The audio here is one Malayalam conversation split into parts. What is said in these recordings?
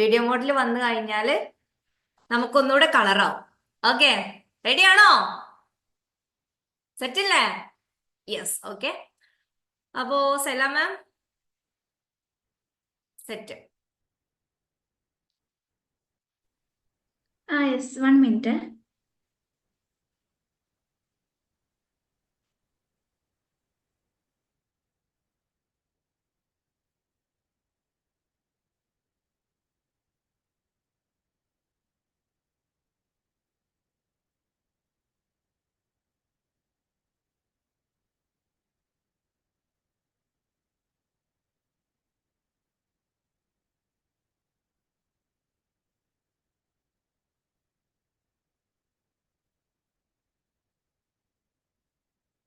വീഡിയോ മോഡിൽ വന്നു കഴിഞ്ഞാൽ നമുക്കൊന്നുകൂടെ കളറാവും. ഓക്കെ, റെഡിയാണോ? സെറ്റില്ലേ? Yes, okay. അപ്പോ സലാം ma'am, set. Yes, 1 minute.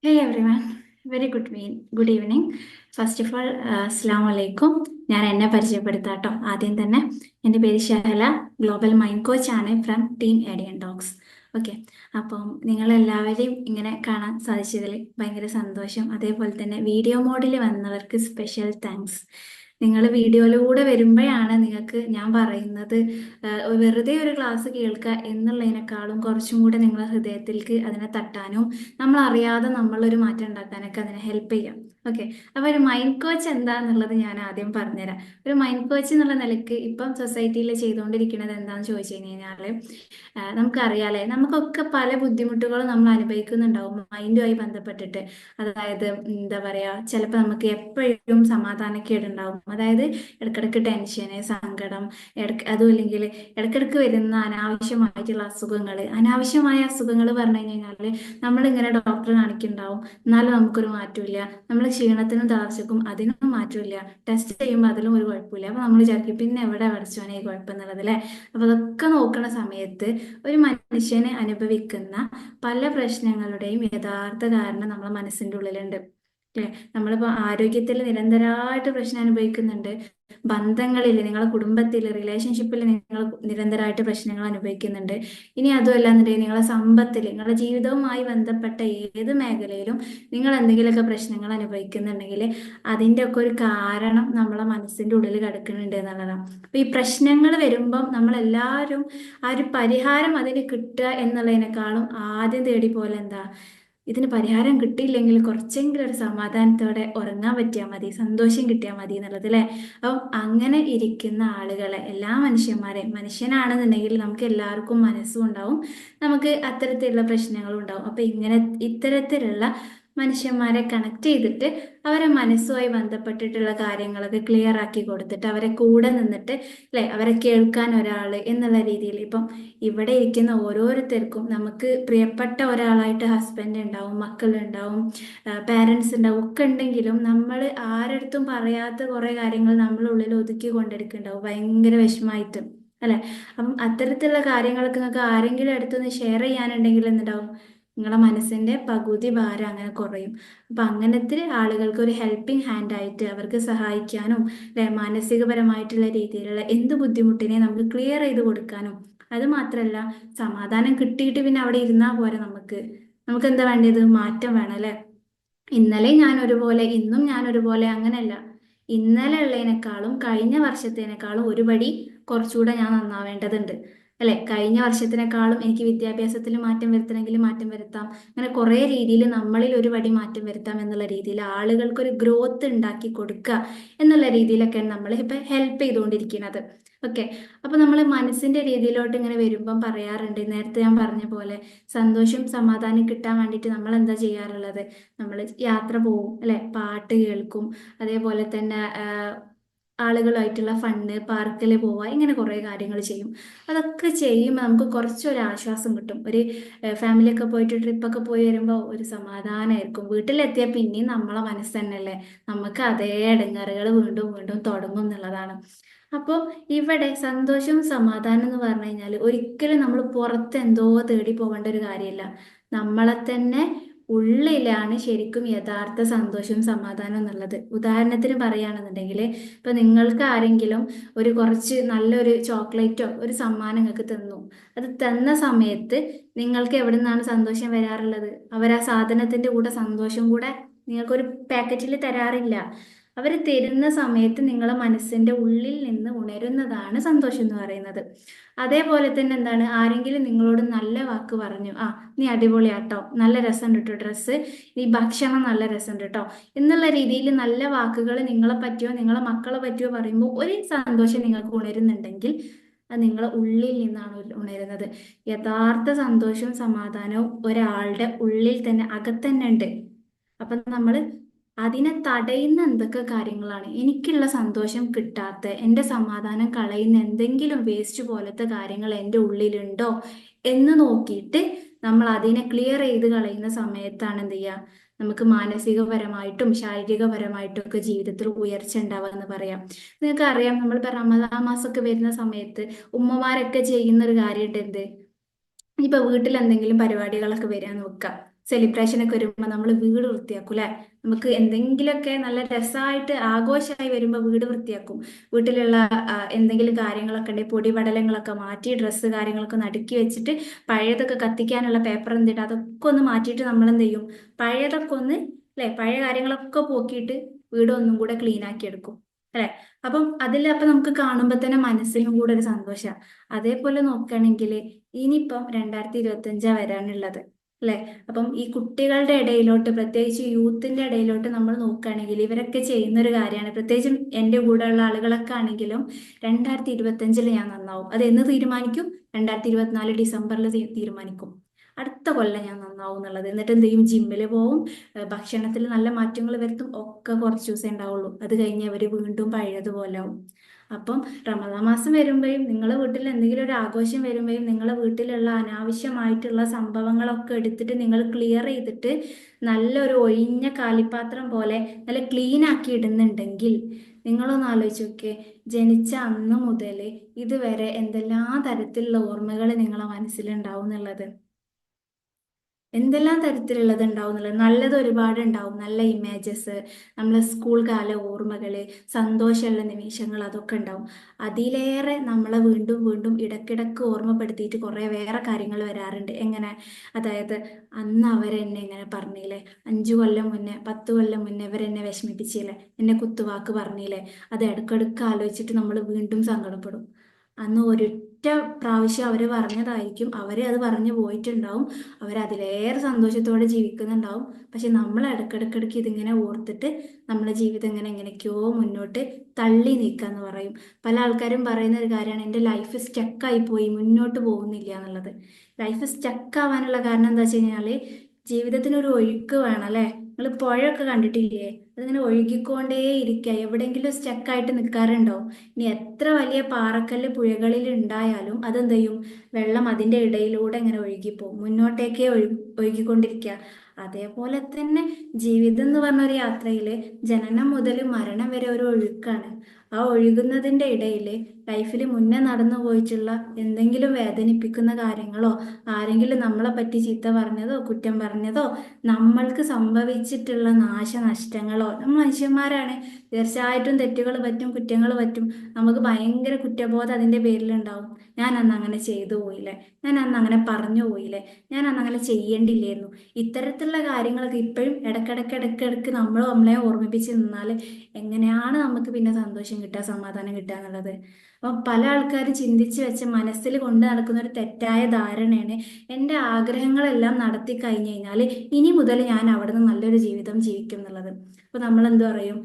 Hey everyone, very good evening. First of all, അസ്സാം വലൈക്കും. ഞാൻ എന്നെ പരിചയപ്പെടുത്താട്ടോ. ആദ്യം തന്നെ എൻ്റെ പേര് ഷഹല, ഗ്ലോബൽ മൈൻഡ് കോച്ച് ആണ് ഫ്രം ടീം ഏഡിയൻ ഡോഗ്സ്. ഓക്കെ, അപ്പം നിങ്ങളെല്ലാവരെയും ഇങ്ങനെ കാണാൻ സാധിച്ചതിൽ ഭയങ്കര സന്തോഷം. അതേപോലെ തന്നെ വീഡിയോ മോഡിൽ വന്നവർക്ക് സ്പെഷ്യൽ താങ്ക്സ്. നിങ്ങൾ വീഡിയോയിലൂടെ വരുമ്പോഴാണ് നിങ്ങൾക്ക് ഞാൻ പറയുന്നത് വെറുതെ ഒരു ക്ലാസ് കേൾക്കുക എന്നുള്ളതിനേക്കാളും കുറച്ചും കൂടെ നിങ്ങളെ ഹൃദയത്തിലേക്ക് അതിനെ തട്ടാനും നമ്മളറിയാതെ നമ്മളൊരു മാറ്റം ഉണ്ടാക്കാനൊക്കെ അതിനെ ഹെൽപ്പ് ചെയ്യാം. ഓക്കെ, അപ്പോൾ ഒരു മൈൻഡ് കോച്ച് എന്താണെന്നുള്ളത് ഞാൻ ആദ്യം പറഞ്ഞുതരാം. ഒരു മൈൻഡ് കോച്ച് എന്നുള്ള നിലയ്ക്ക് ഇപ്പം സൊസൈറ്റിയിൽ ചെയ്തുകൊണ്ടിരിക്കുന്നത് എന്താണെന്ന് ചോദിച്ചു കഴിഞ്ഞാൽ, നമുക്കറിയാലേ, നമുക്കൊക്കെ പല ബുദ്ധിമുട്ടുകളും നമ്മൾ അനുഭവിക്കുന്നുണ്ടാവും മൈൻഡുമായി ബന്ധപ്പെട്ടിട്ട്. അതായത് എന്താ പറയുക, ചിലപ്പോൾ നമുക്ക് എപ്പോഴും സമാധാനക്കേടുണ്ടാവും. അതായത് ഇടയ്ക്കിടയ്ക്ക് ടെൻഷന്, സങ്കടം, അതും ഇല്ലെങ്കിൽ ഇടയ്ക്കിടയ്ക്ക് വരുന്ന അനാവശ്യമായിട്ടുള്ള അനാവശ്യമായ അസുഖങ്ങൾ പറഞ്ഞു കഴിഞ്ഞാൽ നമ്മളിങ്ങനെ ഡോക്ടറെ കാണിക്കുന്നുണ്ടാവും, എന്നാലും നമുക്കൊരു മാറ്റമില്ല. നമ്മൾ ക്ഷീണത്തിനും തളർച്ചക്കും അതിനും മാറ്റമില്ല. ടെസ്റ്റ് ചെയ്യുമ്പോൾ അതിലും ഒരു കുഴപ്പമില്ല. അപ്പോൾ നമ്മൾ വിചാരിക്കും പിന്നെ എവിടെ പഠിച്ചോനെ ഈ കുഴപ്പം എന്നുള്ളത്, അല്ലേ? അപ്പോൾ അതൊക്കെ നോക്കുന്ന സമയത്ത് ഒരു മനുഷ്യന് അനുഭവിക്കുന്ന പല പ്രശ്നങ്ങളുടെയും യഥാർത്ഥ കാരണം നമ്മളെ മനസ്സിൻ്റെ ഉള്ളിലുണ്ട്. അല്ലേ? നമ്മളിപ്പോൾ ആരോഗ്യത്തിൽ നിരന്തരമായിട്ട് പ്രശ്നം അനുഭവിക്കുന്നുണ്ട്. ബന്ധങ്ങളിൽ, നിങ്ങളെ കുടുംബത്തിൽ, റിലേഷൻഷിപ്പിൽ നിങ്ങൾ നിരന്തരമായിട്ട് പ്രശ്നങ്ങൾ അനുഭവിക്കുന്നുണ്ട്. ഇനി അതുമല്ലാന്നുണ്ടെങ്കിൽ നിങ്ങളെ സമ്പത്തിൽ, നിങ്ങളുടെ ജീവിതവുമായി ബന്ധപ്പെട്ട ഏത് മേഖലയിലും നിങ്ങൾ എന്തെങ്കിലുമൊക്കെ പ്രശ്നങ്ങൾ അനുഭവിക്കുന്നുണ്ടെങ്കിൽ അതിൻ്റെ ഒക്കെ ഒരു കാരണം നമ്മളെ മനസ്സിൻ്റെ ഉള്ളിൽ കിടക്കുന്നുണ്ട് എന്നുള്ളതാണ്. അപ്പോൾ ഈ പ്രശ്നങ്ങൾ വരുമ്പം നമ്മളെല്ലാവരും ആ ഒരു പരിഹാരം അതിന് കിട്ടുക എന്നുള്ളതിനേക്കാളും ആദ്യം തേടി പോലെ എന്താ, ഇതിന് പരിഹാരം കിട്ടിയില്ലെങ്കിൽ കുറച്ചെങ്കിലും ഒരു സമാധാനത്തോടെ ഉറങ്ങാൻ പറ്റിയാൽ മതി, സന്തോഷം കിട്ടിയാൽ മതി എന്നുള്ളത്, അല്ലേ? അപ്പം അങ്ങനെ ഇരിക്കുന്ന ആളുകളെ, എല്ലാ മനുഷ്യന്മാരെയും, മനുഷ്യനാണെന്നുണ്ടെങ്കിൽ നമുക്ക് എല്ലാവർക്കും മനസ്സും ഉണ്ടാവും, നമുക്ക് അത്തരത്തിലുള്ള പ്രശ്നങ്ങളും ഉണ്ടാവും. അപ്പം ഇത്തരത്തിലുള്ള മനുഷ്യന്മാരെ കണക്ട് ചെയ്തിട്ട് അവരെ മനസ്സുമായി ബന്ധപ്പെട്ടിട്ടുള്ള കാര്യങ്ങളൊക്കെ ക്ലിയർ ആക്കി കൊടുത്തിട്ട് അവരെ കൂടെ നിന്നിട്ട്, അല്ലെ, അവരെ കേൾക്കാൻ ഒരാൾ എന്നുള്ള രീതിയിൽ. ഇപ്പം ഇവിടെ ഇരിക്കുന്ന ഓരോരുത്തർക്കും നമുക്ക് പ്രിയപ്പെട്ട ഒരാളായിട്ട് ഹസ്ബൻഡ് ഉണ്ടാവും, മക്കളുണ്ടാവും, പാരൻസ് ഉണ്ടാവും, ഒക്കെ ഉണ്ടെങ്കിലും നമ്മൾ ആരടുത്തും പറയാത്ത കുറേ കാര്യങ്ങൾ നമ്മളുള്ളിൽ ഒതുക്കി കൊണ്ടെടുക്കുന്നുണ്ടാവും, ഭയങ്കര വിഷമായിട്ട്, അല്ലെ? അപ്പം അത്തരത്തിലുള്ള കാര്യങ്ങളൊക്കെ നിങ്ങൾക്ക് ആരെങ്കിലും അടുത്തൊന്ന് ഷെയർ ചെയ്യാനുണ്ടെങ്കിൽ എന്തുണ്ടാവും, നിങ്ങളെ മനസ്സിന്റെ പകുതി ഭാരം അങ്ങനെ കുറയും. അപ്പൊ അങ്ങനത്തെ ആളുകൾക്ക് ഒരു ഹെൽപ്പിംഗ് ഹാൻഡ് ആയിട്ട് അവർക്ക് സഹായിക്കാനും, അല്ലെ, മാനസികപരമായിട്ടുള്ള രീതിയിലുള്ള എന്ത് ബുദ്ധിമുട്ടിനെ നമുക്ക് ക്ലിയർ ചെയ്ത് കൊടുക്കാനും. അത് മാത്രല്ല, സമാധാനം കിട്ടിയിട്ട് പിന്നെ അവിടെ ഇരുന്നാൽ പോരെ, നമുക്ക് എന്താ വേണ്ടത്? മാറ്റം വേണം, അല്ലെ? ഇന്നലെ ഞാൻ ഒരുപോലെ, ഇന്നും ഞാൻ ഒരുപോലെ, അങ്ങനെയല്ല. ഇന്നലെ ഉള്ളതിനേക്കാളും കഴിഞ്ഞ വർഷത്തേനേക്കാളും ഒരു പടി കുറച്ചുകൂടെ ഞാൻ നന്നാവേണ്ടതുണ്ട്, അല്ലെ? കഴിഞ്ഞ വർഷത്തിനേക്കാളും എനിക്ക് വിദ്യാഭ്യാസത്തിൽ മാറ്റം വരുത്തണമെങ്കിൽ മാറ്റം വരുത്താം. അങ്ങനെ കുറേ രീതിയിൽ നമ്മളിൽ ഒരു പടി മാറ്റം വരുത്താം എന്നുള്ള രീതിയിൽ ആളുകൾക്കൊരു ഗ്രോത്ത് ഉണ്ടാക്കി കൊടുക്കുക എന്നുള്ള രീതിയിലൊക്കെയാണ് നമ്മൾ ഇപ്പം ഹെൽപ്പ് ചെയ്തുകൊണ്ടിരിക്കുന്നത്. ഓക്കെ, അപ്പൊ നമ്മൾ മനസ്സിന്റെ രീതിയിലോട്ട് ഇങ്ങനെ വരുമ്പം പറയാറുണ്ട്, നേരത്തെ ഞാൻ പറഞ്ഞ പോലെ സന്തോഷം സമാധാനം കിട്ടാൻ വേണ്ടിയിട്ട് നമ്മൾ എന്താ ചെയ്യാറുള്ളത്? നമ്മൾ യാത്ര പോവും, അല്ലെ? പാട്ട് കേൾക്കും. അതേപോലെ തന്നെ ആളുകളായിട്ടുള്ള ഫണ്ണ്, പാർക്കിൽ പോവുക, ഇങ്ങനെ കുറേ കാര്യങ്ങൾ ചെയ്യും. അതൊക്കെ ചെയ്യുമ്പോൾ നമുക്ക് കുറച്ചൊരു ആശ്വാസം കിട്ടും. ഒരു ഫാമിലിയൊക്കെ പോയിട്ട് ട്രിപ്പൊക്കെ പോയി വരുമ്പോൾ ഒരു സമാധാനമായിരിക്കും. വീട്ടിലെത്തിയാൽ പിന്നെയും നമ്മളെ മനസ്സ് തന്നെയല്ലേ, നമുക്ക് അതേ ഇടങ്ങാറുകൾ വീണ്ടും വീണ്ടും തുടങ്ങും എന്നുള്ളതാണ്. അപ്പോൾ ഇവിടെ സന്തോഷവും സമാധാനം എന്ന് പറഞ്ഞു കഴിഞ്ഞാൽ ഒരിക്കലും നമ്മൾ പുറത്ത് എന്തോ തേടി പോകേണ്ട ഒരു കാര്യമില്ല. നമ്മളെ തന്നെ ഉള്ളിലാണ് ശരിക്കും യഥാർത്ഥ സന്തോഷവും സമാധാനം എന്നുള്ളത്. ഉദാഹരണത്തിന് പറയുകയാണെന്നുണ്ടെങ്കിൽ, ഇപ്പൊ നിങ്ങൾക്ക് ആരെങ്കിലും ഒരു കുറച്ച് നല്ലൊരു ചോക്ലേറ്റോ ഒരു സമ്മാനം നിങ്ങൾക്ക് തന്നു. അത് തന്ന സമയത്ത് നിങ്ങൾക്ക് എവിടെ നിന്നാണ് സന്തോഷം വരാറുള്ളത്? അവർ ആ സാധനത്തിന്റെ കൂടെ സന്തോഷം കൂടെ നിങ്ങൾക്കൊരു പാക്കറ്റിൽ തരാറില്ല. അവർ തരുന്ന സമയത്ത് നിങ്ങളെ മനസ്സിന്റെ ഉള്ളിൽ നിന്ന് ഉണരുന്നതാണ് സന്തോഷം എന്ന് പറയുന്നത്. അതേപോലെ തന്നെ എന്താണ്, ആരെങ്കിലും നിങ്ങളോട് നല്ല വാക്ക് പറഞ്ഞു, ആ നീ അടിപൊളിയാട്ടോ, നല്ല രസമുണ്ട് കേട്ടോ ഡ്രസ്സ്, ഈ ഭക്ഷണം നല്ല രസമുണ്ട് കേട്ടോ എന്നുള്ള രീതിയിൽ നല്ല വാക്കുകൾ നിങ്ങളെ പറ്റിയോ നിങ്ങളെ മക്കളെ പറ്റിയോ പറയുമ്പോൾ ഒരു സന്തോഷം നിങ്ങൾക്ക് ഉണരുന്നുണ്ടെങ്കിൽ അത് നിങ്ങളെ ഉള്ളിൽ നിന്നാണ് ഉണരുന്നത്. യഥാർത്ഥ സന്തോഷവും സമാധാനവും ഒരാളുടെ ഉള്ളിൽ തന്നെ അകത്തന്നെ ഉണ്ട്. അപ്പൊ നമ്മൾ അതിനെ തടയുന്ന എന്തൊക്കെ കാര്യങ്ങളാണ്, എനിക്കുള്ള സന്തോഷം കിട്ടാത്ത, എൻ്റെ സമാധാനം കളയുന്ന എന്തെങ്കിലും വേസ്റ്റ് പോലത്തെ കാര്യങ്ങൾ എൻ്റെ ഉള്ളിലുണ്ടോ എന്ന് നോക്കിയിട്ട് നമ്മൾ അതിനെ ക്ലിയർ ചെയ്ത് കളയുന്ന സമയത്താണ് എന്ത് ചെയ്യുക, നമുക്ക് മാനസികപരമായിട്ടും ശാരീരികപരമായിട്ടും ഒക്കെ ജീവിതത്തിൽ ഉയർച്ച ഉണ്ടാവുക എന്ന് പറയാം. നിങ്ങൾക്ക് അറിയാം, നമ്മളിപ്പോൾ റമദാൻ മാസമൊക്കെ വരുന്ന സമയത്ത് ഉമ്മമാരൊക്കെ ചെയ്യുന്ന ഒരു കാര്യമുണ്ട്. എന്ത്, ഇപ്പൊ വീട്ടിൽ എന്തെങ്കിലും പരിപാടികളൊക്കെ വരാന്ന് വെക്കാം, സെലിബ്രേഷൻ ഒക്കെ വരുമ്പോ നമ്മൾ വീട് വൃത്തിയാക്കും അല്ലെ. നമുക്ക് എന്തെങ്കിലുമൊക്കെ നല്ല രസമായിട്ട് ആഘോഷമായി വരുമ്പോ വീട് വൃത്തിയാക്കും. വീട്ടിലുള്ള എന്തെങ്കിലും കാര്യങ്ങളൊക്കെ ഉണ്ടെങ്കിൽ പൊടിപടലങ്ങളൊക്കെ മാറ്റി ഡ്രസ്സ് കാര്യങ്ങളൊക്കെ ഒന്ന് അടുക്കി വെച്ചിട്ട് പഴയതൊക്കെ കത്തിക്കാനുള്ള പേപ്പർ എന്തിട്ട് അതൊക്കെ ഒന്ന് മാറ്റിയിട്ട് നമ്മൾ എന്ത് ചെയ്യും, പഴയതൊക്കെ ഒന്ന് അല്ലെ, പഴയ കാര്യങ്ങളൊക്കെ പോക്കിയിട്ട് വീട് ഒന്നും കൂടെ ക്ലീൻ ആക്കി എടുക്കും അല്ലെ. അപ്പം അപ്പൊ നമുക്ക് കാണുമ്പോ തന്നെ മനസ്സിനും കൂടെ ഒരു സന്തോഷമാണ്. അതേപോലെ നോക്കുകയാണെങ്കിൽ ഇനിയിപ്പം 2025 വരാനുള്ളത് അല്ലെ. അപ്പം ഈ കുട്ടികളുടെ ഇടയിലോട്ട്, പ്രത്യേകിച്ച് യൂത്തിന്റെ ഇടയിലോട്ട് നമ്മൾ നോക്കുകയാണെങ്കിൽ ഇവരൊക്കെ ചെയ്യുന്ന ഒരു കാര്യമാണ്, പ്രത്യേകിച്ചും എൻ്റെ കൂടെയുള്ള ആളുകളൊക്കെ ആണെങ്കിലും 2025 ഞാൻ നന്നാവും. അത് എന്ന് തീരുമാനിക്കും? 2024 ഡിസംബറിൽ തീരുമാനിക്കും, അടുത്ത കൊല്ലം ഞാൻ നന്നാവും എന്നുള്ളത്. എന്നിട്ട് എന്ത് ചെയ്യും, ജിമ്മിൽ പോവും, ഭക്ഷണത്തിൽ നല്ല മാറ്റങ്ങൾ വരുത്തും, ഒക്കെ കുറച്ച് ദിവസം ഉണ്ടാവുള്ളൂ. അത് കഴിഞ്ഞ് അവർ വീണ്ടും പഴയതുപോലെ ആവും. അപ്പം റമദാൻ മാസം വരുമ്പോഴും നിങ്ങളെ വീട്ടിൽ എന്തെങ്കിലും ഒരു ആഘോഷം വരുമ്പോഴും നിങ്ങളെ വീട്ടിലുള്ള അനാവശ്യമായിട്ടുള്ള സംഭവങ്ങളൊക്കെ എടുത്തിട്ട് നിങ്ങൾ ക്ലിയർ ചെയ്തിട്ട് നല്ലൊരു ഒഴിഞ്ഞ കാലിപ്പാത്രം പോലെ നല്ല ക്ലീൻ ആക്കി ഇടുന്നുണ്ടെങ്കിൽ നിങ്ങളൊന്ന് ആലോചിച്ച് നോക്കിയേ, ജനിച്ച അന്ന് മുതൽ ഇതുവരെ എന്തെല്ലാം തരത്തിലുള്ള ഓർമ്മകൾ നിങ്ങളെ മനസ്സിലുണ്ടാവും എന്നുള്ളത്. എന്തെല്ലാം തരത്തിലുള്ളത് ഉണ്ടാവും എന്നുള്ളത്. നല്ലത് ഒരുപാട് ഉണ്ടാവും, നല്ല ഇമേജസ്, നമ്മളെ സ്കൂൾ കാല ഓർമ്മകള്, സന്തോഷമുള്ള നിമിഷങ്ങൾ, അതൊക്കെ ഉണ്ടാവും. അതിലേറെ നമ്മളെ വീണ്ടും വീണ്ടും ഇടക്കിടക്ക് ഓർമ്മപ്പെടുത്തിയിട്ട് കുറേ വേറെ കാര്യങ്ങൾ വരാറുണ്ട്. എങ്ങനെ, അതായത് അന്ന് അവരെന്നെ ഇങ്ങനെ പറഞ്ഞില്ലേ, 5 കൊല്ലം മുന്നേ 10 കൊല്ലം മുന്നേ ഇവരെന്നെ വിഷമിപ്പിച്ചില്ലേ, എന്നെ കുത്തുവാക്ക് പറഞ്ഞില്ലേ, അത് ഇടക്കിടക്ക് ആലോചിച്ചിട്ട് നമ്മൾ വീണ്ടും സങ്കടപ്പെടും. അന്ന് ഒരൊറ്റ പ്രാവശ്യം അവർ പറഞ്ഞതായിരിക്കും, അവരെ അത് പറഞ്ഞു പോയിട്ടുണ്ടാവും, അവരതിലേറെ സന്തോഷത്തോടെ ജീവിക്കുന്നുണ്ടാവും. പക്ഷെ നമ്മൾ ഇടക്കിടക്കിടക്ക് ഇതിങ്ങനെ ഓർത്തിട്ട് നമ്മളെ ജീവിതം ഇങ്ങനെ എങ്ങനെയൊക്കെയോ മുന്നോട്ട് തള്ളി നീക്കാന്ന് പറയും. പല ആൾക്കാരും പറയുന്ന ഒരു കാര്യമാണ്, എൻ്റെ ലൈഫ് സ്റ്റക്കായി പോയി, മുന്നോട്ട് പോകുന്നില്ല എന്നുള്ളത്. ലൈഫ് സ്റ്റക്കാവാനുള്ള കാരണം എന്താ വെച്ച് കഴിഞ്ഞാൽ ജീവിതത്തിനൊരു ഒഴുക്ക് വേണം അല്ലേ. നിങ്ങൾ പുഴയൊക്കെ കണ്ടിട്ടില്ലേ, അതിങ്ങനെ ഒഴുകിക്കൊണ്ടേ ഇരിക്കുക, എവിടെയെങ്കിലും സ്റ്റക്കായിട്ട് നിൽക്കാറുണ്ടോ? ഇനി എത്ര വലിയ പാറക്കല്ല് പുഴകളിൽ ഉണ്ടായാലും അതെന്ത് ചെയ്യും, വെള്ളം അതിൻ്റെ ഇടയിലൂടെ ഇങ്ങനെ ഒഴുകിപ്പോവും, മുന്നോട്ടേക്കേ ഒഴുകിക്കൊണ്ടിരിക്കുക. അതേപോലെ തന്നെ ജീവിതം എന്ന് പറഞ്ഞ ഒരു യാത്രയിൽ ജനനം മുതൽ മരണം വരെ ഒരു ഒഴുക്കാണ്. ആ ഒഴുകുന്നതിൻ്റെ ഇടയിൽ ലൈഫിൽ മുന്നേ നടന്നു പോയിട്ടുള്ള എന്തെങ്കിലും വേദനിപ്പിക്കുന്ന കാര്യങ്ങളോ, ആരെങ്കിലും നമ്മളെ പറ്റി ചീത്ത പറഞ്ഞതോ കുറ്റം പറഞ്ഞതോ, നമ്മൾക്ക് സംഭവിച്ചിട്ടുള്ള നാശനഷ്ടങ്ങളോ, നമ്മൾ മനുഷ്യന്മാരാണ്, തീർച്ചയായിട്ടും തെറ്റുകൾ പറ്റും, കുറ്റങ്ങൾ പറ്റും, നമുക്ക് ഭയങ്കര കുറ്റബോധം അതിൻ്റെ പേരിലുണ്ടാവും. ഞാൻ അന്ന് അങ്ങനെ ചെയ്തു പോയില്ലേ, ഞാൻ അന്ന് അങ്ങനെ പറഞ്ഞു പോയില്ലേ, ഞാൻ അന്ന് അങ്ങനെ ചെയ്യേണ്ടില്ലായിരുന്നു. ഇത്തരത്തിലുള്ള കാര്യങ്ങളൊക്കെ ഇപ്പോഴും ഇടക്കിടക്ക് നമ്മളെ ഓർമ്മിപ്പിച്ച് നിന്നാൽ എങ്ങനെയാണ് നമുക്ക് പിന്നെ സന്തോഷം കിട്ടുക, സമാധാനം കിട്ടുക എന്നുള്ളത്. അപ്പം പല ആൾക്കാരും ചിന്തിച്ച് വെച്ച് മനസ്സിൽ കൊണ്ട് നടക്കുന്ന ഒരു തെറ്റായ ധാരണയാണ്, എൻ്റെ ആഗ്രഹങ്ങളെല്ലാം നടത്തി കഴിഞ്ഞ് കഴിഞ്ഞാൽ ഇനി മുതൽ ഞാൻ അവിടെ നിന്ന് നല്ലൊരു ജീവിതം ജീവിക്കും എന്നുള്ളത്. അപ്പോൾ നമ്മൾ എന്ത് പറയും,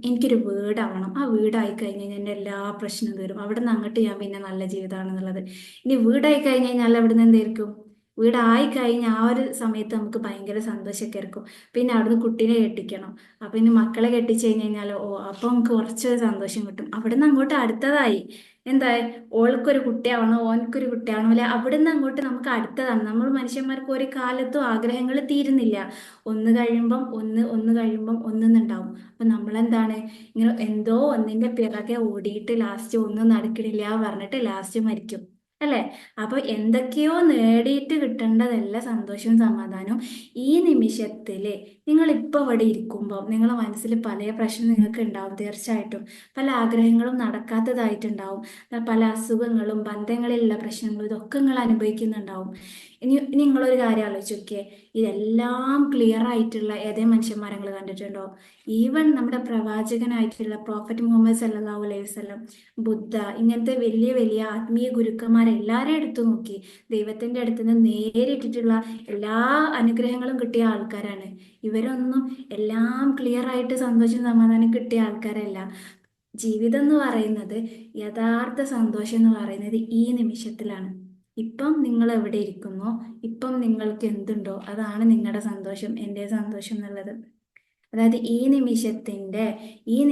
എനിക്കൊരു വീടാവണം, ആ വീടായി കഴിഞ്ഞ് കഴിഞ്ഞാൽ എൻ്റെ എല്ലാ പ്രശ്നവും തീരും, അവിടെ നിന്ന് അങ്ങോട്ട് ഞാൻ പിന്നെ നല്ല ജീവിതമാണെന്നുള്ളത്. ഇനി വീടായി കഴിഞ്ഞ് കഴിഞ്ഞാൽ അവിടെ നിന്ന് എന്തായിരിക്കും, വീടായി കഴിഞ്ഞ ആ ഒരു സമയത്ത് നമുക്ക് ഭയങ്കര സന്തോഷമൊക്കെ ആയിരിക്കും. പിന്നെ അവിടുന്ന് കുട്ടീനെ കെട്ടിക്കണം, അപ്പൊ ഇനി മക്കളെ കെട്ടിച്ചു കഴിഞ്ഞ് കഴിഞ്ഞാൽ അപ്പൊ നമുക്ക് കുറച്ചൊരു സന്തോഷം കിട്ടും. അവിടുന്ന് അങ്ങോട്ട് അടുത്തതായി എന്താ, ഓൾക്കൊരു കുട്ടിയാവണോ ഓനക്കൊരു കുട്ടിയാവണോ അല്ലെ, അവിടുന്ന് അങ്ങോട്ട് നമുക്ക് അടുത്തതാണ്. നമ്മൾ മനുഷ്യന്മാർക്ക് ഒരു കാലത്തും ആഗ്രഹങ്ങൾ തീരുന്നില്ല, ഒന്ന് കഴിയുമ്പം ഒന്ന് കഴിയുമ്പം ഒന്നുണ്ടാവും. അപ്പൊ നമ്മളെന്താണ്, ഇങ്ങനെ എന്തോ ഒന്നിന്റെ പിറകെ ഓടിയിട്ട് ലാസ്റ്റ് ഒന്നും നടക്കണില്ല പറഞ്ഞിട്ട് ലാസ്റ്റ് മരിക്കും അല്ലെ. അപ്പൊ എന്തൊക്കെയോ നേടിയിട്ട് കിട്ടേണ്ടതല്ല സന്തോഷവും സമാധാനവും. ഈ നിമിഷത്തില് നിങ്ങൾ ഇപ്പൊ ഇവിടെ ഇരിക്കുമ്പോൾ നിങ്ങളെ മനസ്സിൽ പല പ്രശ്നം നിങ്ങൾക്ക് ഉണ്ടാവും, തീർച്ചയായിട്ടും പല ആഗ്രഹങ്ങളും നടക്കാത്തതായിട്ടുണ്ടാവും, പല അസുഖങ്ങളും ബന്ധങ്ങളിലുള്ള പ്രശ്നങ്ങളും ഇതൊക്കെ നിങ്ങൾ അനുഭവിക്കുന്നുണ്ടാവും. ഇനി നിങ്ങളൊരു കാര്യം ആലോചിച്ച് നോക്കിയേ, ഇതെല്ലാം ക്ലിയർ ആയിട്ടുള്ള ഏതേ മനുഷ്യന്മാരെ നിങ്ങൾ കണ്ടിട്ടുണ്ടോ? ഈവൻ നമ്മുടെ പ്രവാചകനായിട്ടുള്ള പ്രോഫറ്റ് മുഹമ്മദ് സല്ലല്ലാഹു അലൈഹി വസല്ലം, ബുദ്ധ, ഇങ്ങനത്തെ വലിയ വലിയ ആത്മീയ ഗുരുക്കന്മാരെല്ലാവരും എടുത്തു നോക്കി, ദൈവത്തിന്റെ അടുത്ത് നിന്ന് നേരിട്ടിട്ടുള്ള എല്ലാ അനുഗ്രഹങ്ങളും കിട്ടിയ ആൾക്കാരാണ്. ഇവരൊന്നും എല്ലാം ക്ലിയർ ആയിട്ട് സന്തോഷം സമാധാനം കിട്ടിയ ആൾക്കാരല്ല. ജീവിതം എന്ന് പറയുന്നത്, യഥാർത്ഥ സന്തോഷം എന്ന് പറയുന്നത് ഈ നിമിഷത്തിലാണ്. ഇപ്പം നിങ്ങൾ എവിടെ ഇരിക്കുന്നോ, ഇപ്പം നിങ്ങൾക്ക് എന്തുണ്ടോ, അതാണ് നിങ്ങളുടെ സന്തോഷം, എൻ്റെ സന്തോഷം എന്നുള്ളത്. അതായത് ഈ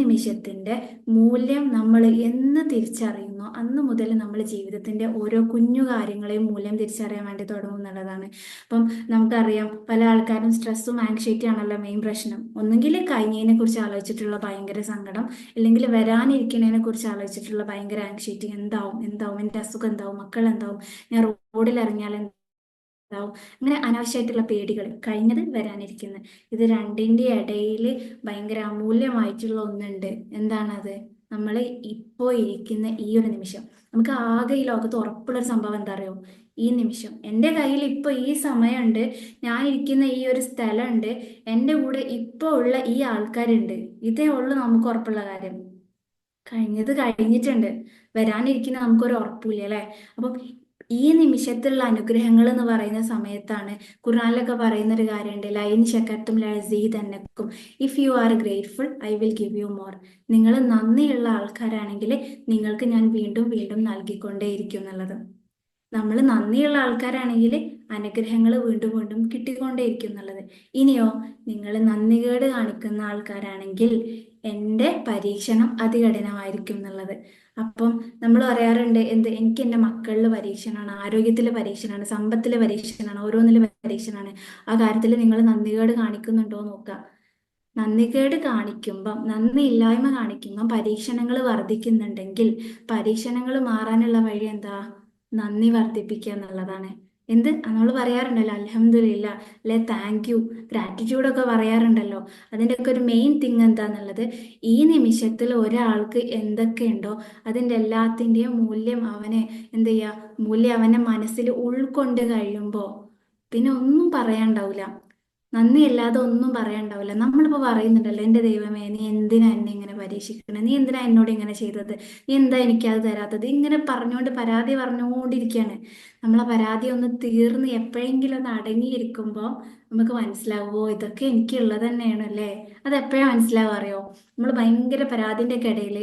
നിമിഷത്തിന്റെ മൂല്യം നമ്മൾ എന്ന് തിരിച്ചറിയുന്നോ അന്ന് മുതൽ നമ്മൾ ജീവിതത്തിന്റെ ഓരോ കുഞ്ഞു കാര്യങ്ങളെയും മൂല്യം തിരിച്ചറിയാൻ വേണ്ടി തുടങ്ങും എന്നുള്ളതാണ്. അപ്പം നമുക്കറിയാം, പല ആൾക്കാരും സ്ട്രെസ്സും ആങ്ഷൈറ്റി ആണല്ലോ മെയിൻ പ്രശ്നം. ഒന്നുകിൽ കഴിഞ്ഞതിനെ കുറിച്ച് ആലോചിച്ചിട്ടുള്ള ഭയങ്കര സങ്കടം, അല്ലെങ്കിൽ വരാനിരിക്കുന്നതിനെ കുറിച്ച് ആലോചിച്ചിട്ടുള്ള ഭയങ്കര ആങ്ഷൈറ്റി. എന്താവും എന്താവും, എൻ്റെ അസുഖം എന്താവും, മക്കൾ എന്താവും, ഞാൻ റോഡിൽ ഇറങ്ങിയാൽ ഉണ്ടാവും. അങ്ങനെ അനാവശ്യമായിട്ടുള്ള പേടികൾ, കഴിഞ്ഞത് വരാനിരിക്കുന്നത്, ഇത് രണ്ടിന്റെ ഇടയിൽ ഭയങ്കര അമൂല്യമായിട്ടുള്ള ഒന്നുണ്ട്. എന്താണത്? നമ്മൾ ഇപ്പോൾ ഇരിക്കുന്ന ഈ ഒരു നിമിഷം. നമുക്ക് ആകെ ഈ ലോകത്ത് ഉറപ്പുള്ളൊരു സംഭവം എന്താ അറിയോ? ഈ നിമിഷം എൻ്റെ കയ്യിൽ ഇപ്പോൾ ഈ സമയമുണ്ട്, ഞാൻ ഇരിക്കുന്ന ഈ ഒരു സ്ഥലമുണ്ട്, എൻ്റെ കൂടെ ഇപ്പോൾ ഉള്ള ഈ ആൾക്കാരുണ്ട്. ഇതേ ഉള്ളൂ നമുക്ക് ഉറപ്പുള്ള കാര്യം. കഴിഞ്ഞത് കഴിഞ്ഞിട്ടുണ്ട്, വരാനിരിക്കുന്ന നമുക്കൊരു ഉറപ്പില്ല അല്ലെ. അപ്പം ഈ നിമിഷത്തിലുള്ള അനുഗ്രഹങ്ങൾ എന്ന് പറയുന്ന സമയത്താണ് ഖുർആനിലൊക്കെ പറയുന്ന ഒരു കാര്യമുണ്ട്, ലൈൻ ശക്കർത്തും ലഅസീദന്നക്കും, if you are grateful I will give you more. നിങ്ങൾ നന്ദിയുള്ള ആൾക്കാരാണെങ്കിൽ നിങ്ങൾക്ക് ഞാൻ വീണ്ടും വീണ്ടും നൽകിക്കൊണ്ടേയിരിക്കും എന്നുള്ളത്. നമ്മൾ നന്ദിയുള്ള ആൾക്കാരാണെങ്കിൽ അനുഗ്രഹങ്ങൾ വീണ്ടും വീണ്ടും കിട്ടിക്കൊണ്ടേയിരിക്കും എന്നുള്ളത്. ഇനിയോ, നിങ്ങൾ നന്ദികേട് കാണിക്കുന്ന ആൾക്കാരാണെങ്കിൽ എൻ്റെ പരീക്ഷണം അതികഠിനമായിരിക്കും എന്നുള്ളത്. അപ്പം നമ്മൾ പറയാറുണ്ട്, എനിക്ക് എൻ്റെ മക്കളിൽ പരീക്ഷണമാണ്, ആരോഗ്യത്തിൽ പരീക്ഷണമാണ്, സമ്പത്തിൽ പരീക്ഷണമാണ്, ഓരോന്നിൽ പരീക്ഷണമാണ്. ആ കാര്യത്തിൽ നിങ്ങൾ നന്ദികേട് കാണിക്കുന്നുണ്ടോ നോക്കുക. നന്ദികേട് കാണിക്കുമ്പം, നന്ദി ഇല്ലായ്മ കാണിക്കുമ്പം പരീക്ഷണങ്ങൾ വർദ്ധിക്കുന്നുണ്ടെങ്കിൽ പരീക്ഷണങ്ങൾ മാറാനുള്ള വഴി എന്താ? നന്ദി വർദ്ധിപ്പിക്കുക എന്നുള്ളതാണ്. നമ്മൾ പറയാറുണ്ടല്ലോ അൽഹംദുലില്ലാ, അല്ലെ താങ്ക് യു, ഗ്രാറ്റിറ്റ്യൂഡൊക്കെ പറയാറുണ്ടല്ലോ. അതിൻ്റെയൊക്കെ ഒരു മെയിൻ തിങ് എന്താന്നുള്ളത്, ഈ നിമിഷത്തിൽ ഒരാൾക്ക് എന്തൊക്കെയുണ്ടോ അതിൻ്റെ എല്ലാത്തിൻ്റെയും മൂല്യം എന്ത് ചെയ്യുക, മൂല്യം അവനെ മനസ്സിൽ ഉൾക്കൊണ്ട് കഴിയുമ്പോൾ പിന്നെ ഒന്നും പറയാണ്ടാവില്ല. നന്ദിയല്ലാതെ ഒന്നും പറയാണ്ടാവില്ല. നമ്മളിപ്പോൾ പറയുന്നുണ്ടല്ലോ, എൻ്റെ ദൈവമേ നീ എന്തിനാ എന്നെ ഇങ്ങനെ പരീക്ഷിക്കണേ, നീ എന്തിനാ എന്നോട് ഇങ്ങനെ ചെയ്തത്, നീ എന്താ എനിക്കത് തരാത്തത്, ഇങ്ങനെ പറഞ്ഞുകൊണ്ട് പരാതി പറഞ്ഞുകൊണ്ടിരിക്കുകയാണ്. നമ്മളെ പരാതി ഒന്ന് തീർന്ന് എപ്പോഴെങ്കിലും ഒന്ന് അടങ്ങിയിരിക്കുമ്പോൾ നമുക്ക് മനസ്സിലാവുമോ ഇതൊക്കെ എനിക്കുള്ളത് തന്നെയാണ് അല്ലേ. അത് എപ്പോഴാണ് മനസ്സിലാവുക അറിയോ? നമ്മൾ ഭയങ്കര പരാതിൻ്റെ ഒക്കെ ഇടയിൽ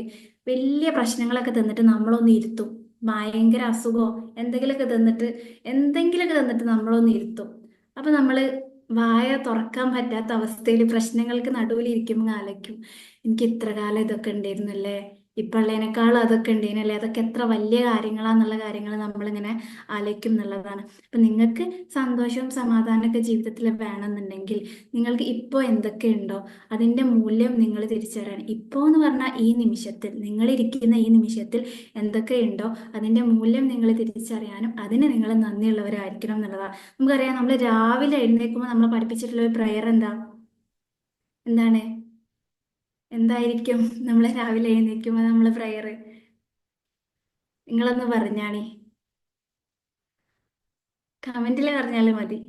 വലിയ പ്രശ്നങ്ങളൊക്കെ തന്നിട്ട് നമ്മളൊന്ന് ഇരുത്തും, ഭയങ്കര അസുഖമോ എന്തെങ്കിലുമൊക്കെ തന്നിട്ട് നമ്മളൊന്ന് ഇരുത്തും. അപ്പൊ നമ്മള് വായ തുറക്കാൻ പറ്റാത്ത അവസ്ഥയിൽ പ്രശ്നങ്ങൾക്ക് നടുവിൽ ഇരിക്കുമ്പോൾ ആലോചിക്കും, എനിക്ക് ഇത്ര കാലം ഇതൊക്കെ ഉണ്ടായിരുന്നല്ലേ, ഇപ്പോഴുള്ളതിനേക്കാളും അതൊക്കെ ഉണ്ടായിരുന്നല്ലേ, അതൊക്കെ എത്ര വലിയ കാര്യങ്ങളാന്നുള്ള കാര്യങ്ങൾ നമ്മളിങ്ങനെ ആലോചിക്കും എന്നുള്ളതാണ്. അപ്പൊ നിങ്ങൾക്ക് സന്തോഷവും സമാധാനമൊക്കെ ജീവിതത്തിൽ വേണമെന്നുണ്ടെങ്കിൽ നിങ്ങൾക്ക് ഇപ്പോൾ എന്തൊക്കെയുണ്ടോ അതിൻ്റെ മൂല്യം നിങ്ങൾ തിരിച്ചറിയണം. ഇപ്പോൾ എന്ന് പറഞ്ഞാൽ ഈ നിമിഷത്തിൽ, നിങ്ങളിരിക്കുന്ന ഈ നിമിഷത്തിൽ എന്തൊക്കെയുണ്ടോ അതിൻ്റെ മൂല്യം നിങ്ങൾ തിരിച്ചറിയാനും അതിന് നിങ്ങൾ നന്ദിയുള്ളവരായിരിക്കണം എന്നുള്ളതാണ്. നമുക്കറിയാം, നമ്മൾ രാവിലെ എഴുന്നേൽക്കുമ്പോൾ നമ്മൾ പഠിപ്പിച്ചിട്ടുള്ള ഒരു പ്രയർ എന്താണ് എന്തായിരിക്കും? നമ്മൾ രാവിലെ എഴുന്നേൽക്കുമ്പോൾ നമ്മൾ പ്രയർ നിങ്ങളൊന്ന് പറഞ്ഞാണി, കമന്റിൽ പറഞ്ഞാലും മതി.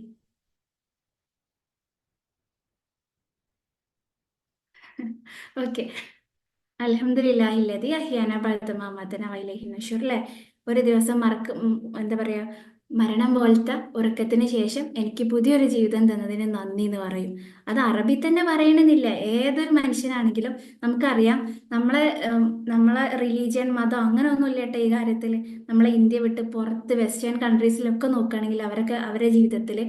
ഓക്കെ. അൽഹംദുലില്ലാഹില്ലദി അഹ്യാന ബഅദ മാ അമാതന വഇലൈഹി നുശൂർ. അല്ലേ? ഒരു ദിവസം എന്താ പറയാ, മരണം പോലത്തെ ഉറക്കത്തിന് ശേഷം എനിക്ക് പുതിയൊരു ജീവിതം തന്നതിന് നന്ദി എന്ന് പറയും. അത് അറബി തന്നെ പറയണമെന്നില്ല, ഏതൊരു മനുഷ്യനാണെങ്കിലും നമുക്കറിയാം. നമ്മളെ നമ്മളെ റിലീജിയൻ മതം അങ്ങനെ ഒന്നും ഇല്ല കേട്ടോ ഈ കാര്യത്തിൽ. നമ്മളെ ഇന്ത്യ വിട്ട് പുറത്ത് വെസ്റ്റേൺ കൺട്രീസിലൊക്കെ നോക്കുകയാണെങ്കിൽ അവരൊക്കെ അവരുടെ ജീവിതത്തിൽ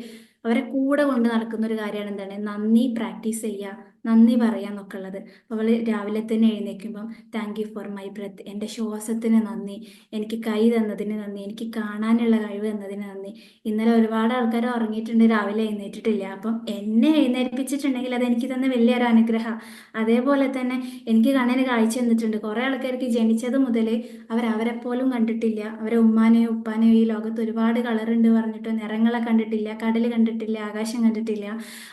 അവരെ കൂടെ കൊണ്ട് നടക്കുന്ന ഒരു കാര്യമാണ് എന്താണ്, നന്ദി പ്രാക്ടീസ് ചെയ്യുക, നന്ദി പറയാന്നൊക്കെ ഉള്ളത്. അവൾ രാവിലെ തന്നെ എഴുന്നേൽക്കുമ്പം thank you for my breath, എൻ്റെ ശ്വാസത്തിന് നന്ദി, എനിക്ക് കൈ തന്നതിന് നന്ദി, എനിക്ക് കാണാനുള്ള കഴിവ് തന്നതിന് നന്ദി. ഇന്നലെ ഒരുപാട് ആൾക്കാർ ഉറങ്ങിയിട്ടുണ്ട്, രാവിലെ എഴുന്നേറ്റിട്ടില്ല. അപ്പം എന്നെ എഴുന്നേൽപ്പിച്ചിട്ടുണ്ടെങ്കിൽ അത് എനിക്ക് തന്ന വലിയൊരു അനുഗ്രഹം. അതേപോലെ തന്നെ എനിക്ക് കണ്ണിന് കാഴ്ച തന്നിട്ടുണ്ട്. കുറേ ആൾക്കാർക്ക് ജനിച്ചത് മുതൽ അവരെ പോലും കണ്ടിട്ടില്ല, അവരെ ഉമ്മാനെയോ ഉപ്പാനെയോ ഈ ലോകത്ത് ഒരുപാട് കളറുണ്ട് പറഞ്ഞിട്ടോ നിറങ്ങളെ കണ്ടിട്ടില്ല, കടൽ കണ്ടിട്ടില്ല, ആകാശം കണ്ടിട്ടില്ല.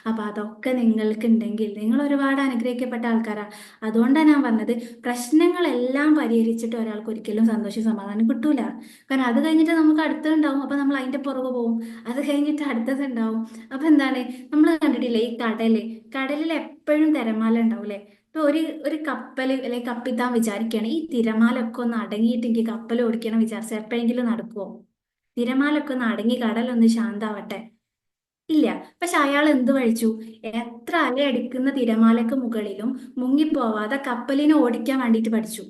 അപ്പൊ അതൊക്കെ നിങ്ങൾക്ക് ഉണ്ടെങ്കിൽ നിങ്ങൾ ഒരുപാട് അനുഗ്രഹിക്കപ്പെട്ട ആൾക്കാരാ. അതുകൊണ്ടാണ് ഞാൻ പറഞ്ഞത്, പ്രശ്നങ്ങളെല്ലാം പരിഹരിച്ചിട്ട് ഒരാൾക്ക് ഒരിക്കലും സന്തോഷം സമാധാനം കിട്ടൂല. കാരണം അത് കഴിഞ്ഞിട്ട് നമുക്ക് അടുത്തതുണ്ടാവും, അപ്പൊ നമ്മൾ അതിന്റെ പുറകെ പോകും. അത് കഴിഞ്ഞിട്ട് അടുത്തത് ഉണ്ടാവും. അപ്പൊ എന്താണ്, നമ്മൾ കണ്ടിട്ടില്ലേ ഈ കടലിൽ എപ്പോഴും തിരമാല ഉണ്ടാവൂലേ? ഇപ്പൊ ഒരു കപ്പല് അല്ലെങ്കിൽ കപ്പിത്താൻ വിചാരിക്കുകയാണ് ഈ തിരമാലൊക്കെ ഒന്ന് അടങ്ങിയിട്ടെങ്കിൽ കപ്പൽ ഓടിക്കണം വിചാരിച്ച എപ്പോഴെങ്കിലും നടക്കുവോ? തിരമാലൊക്കെ ഒന്ന് അടങ്ങി കടലൊന്ന് ശാന്താവട്ടെ, ഇല്ല. പക്ഷെ അയാൾ എന്ത് കഴിച്ചു? എത്ര അലയടിക്കുന്ന തിരമാലക്ക് മുകളിലും മുങ്ങിപ്പോവാതെ കപ്പലിനെ ഓടിക്കാൻ വേണ്ടിയിട്ട് പഠിച്ചു.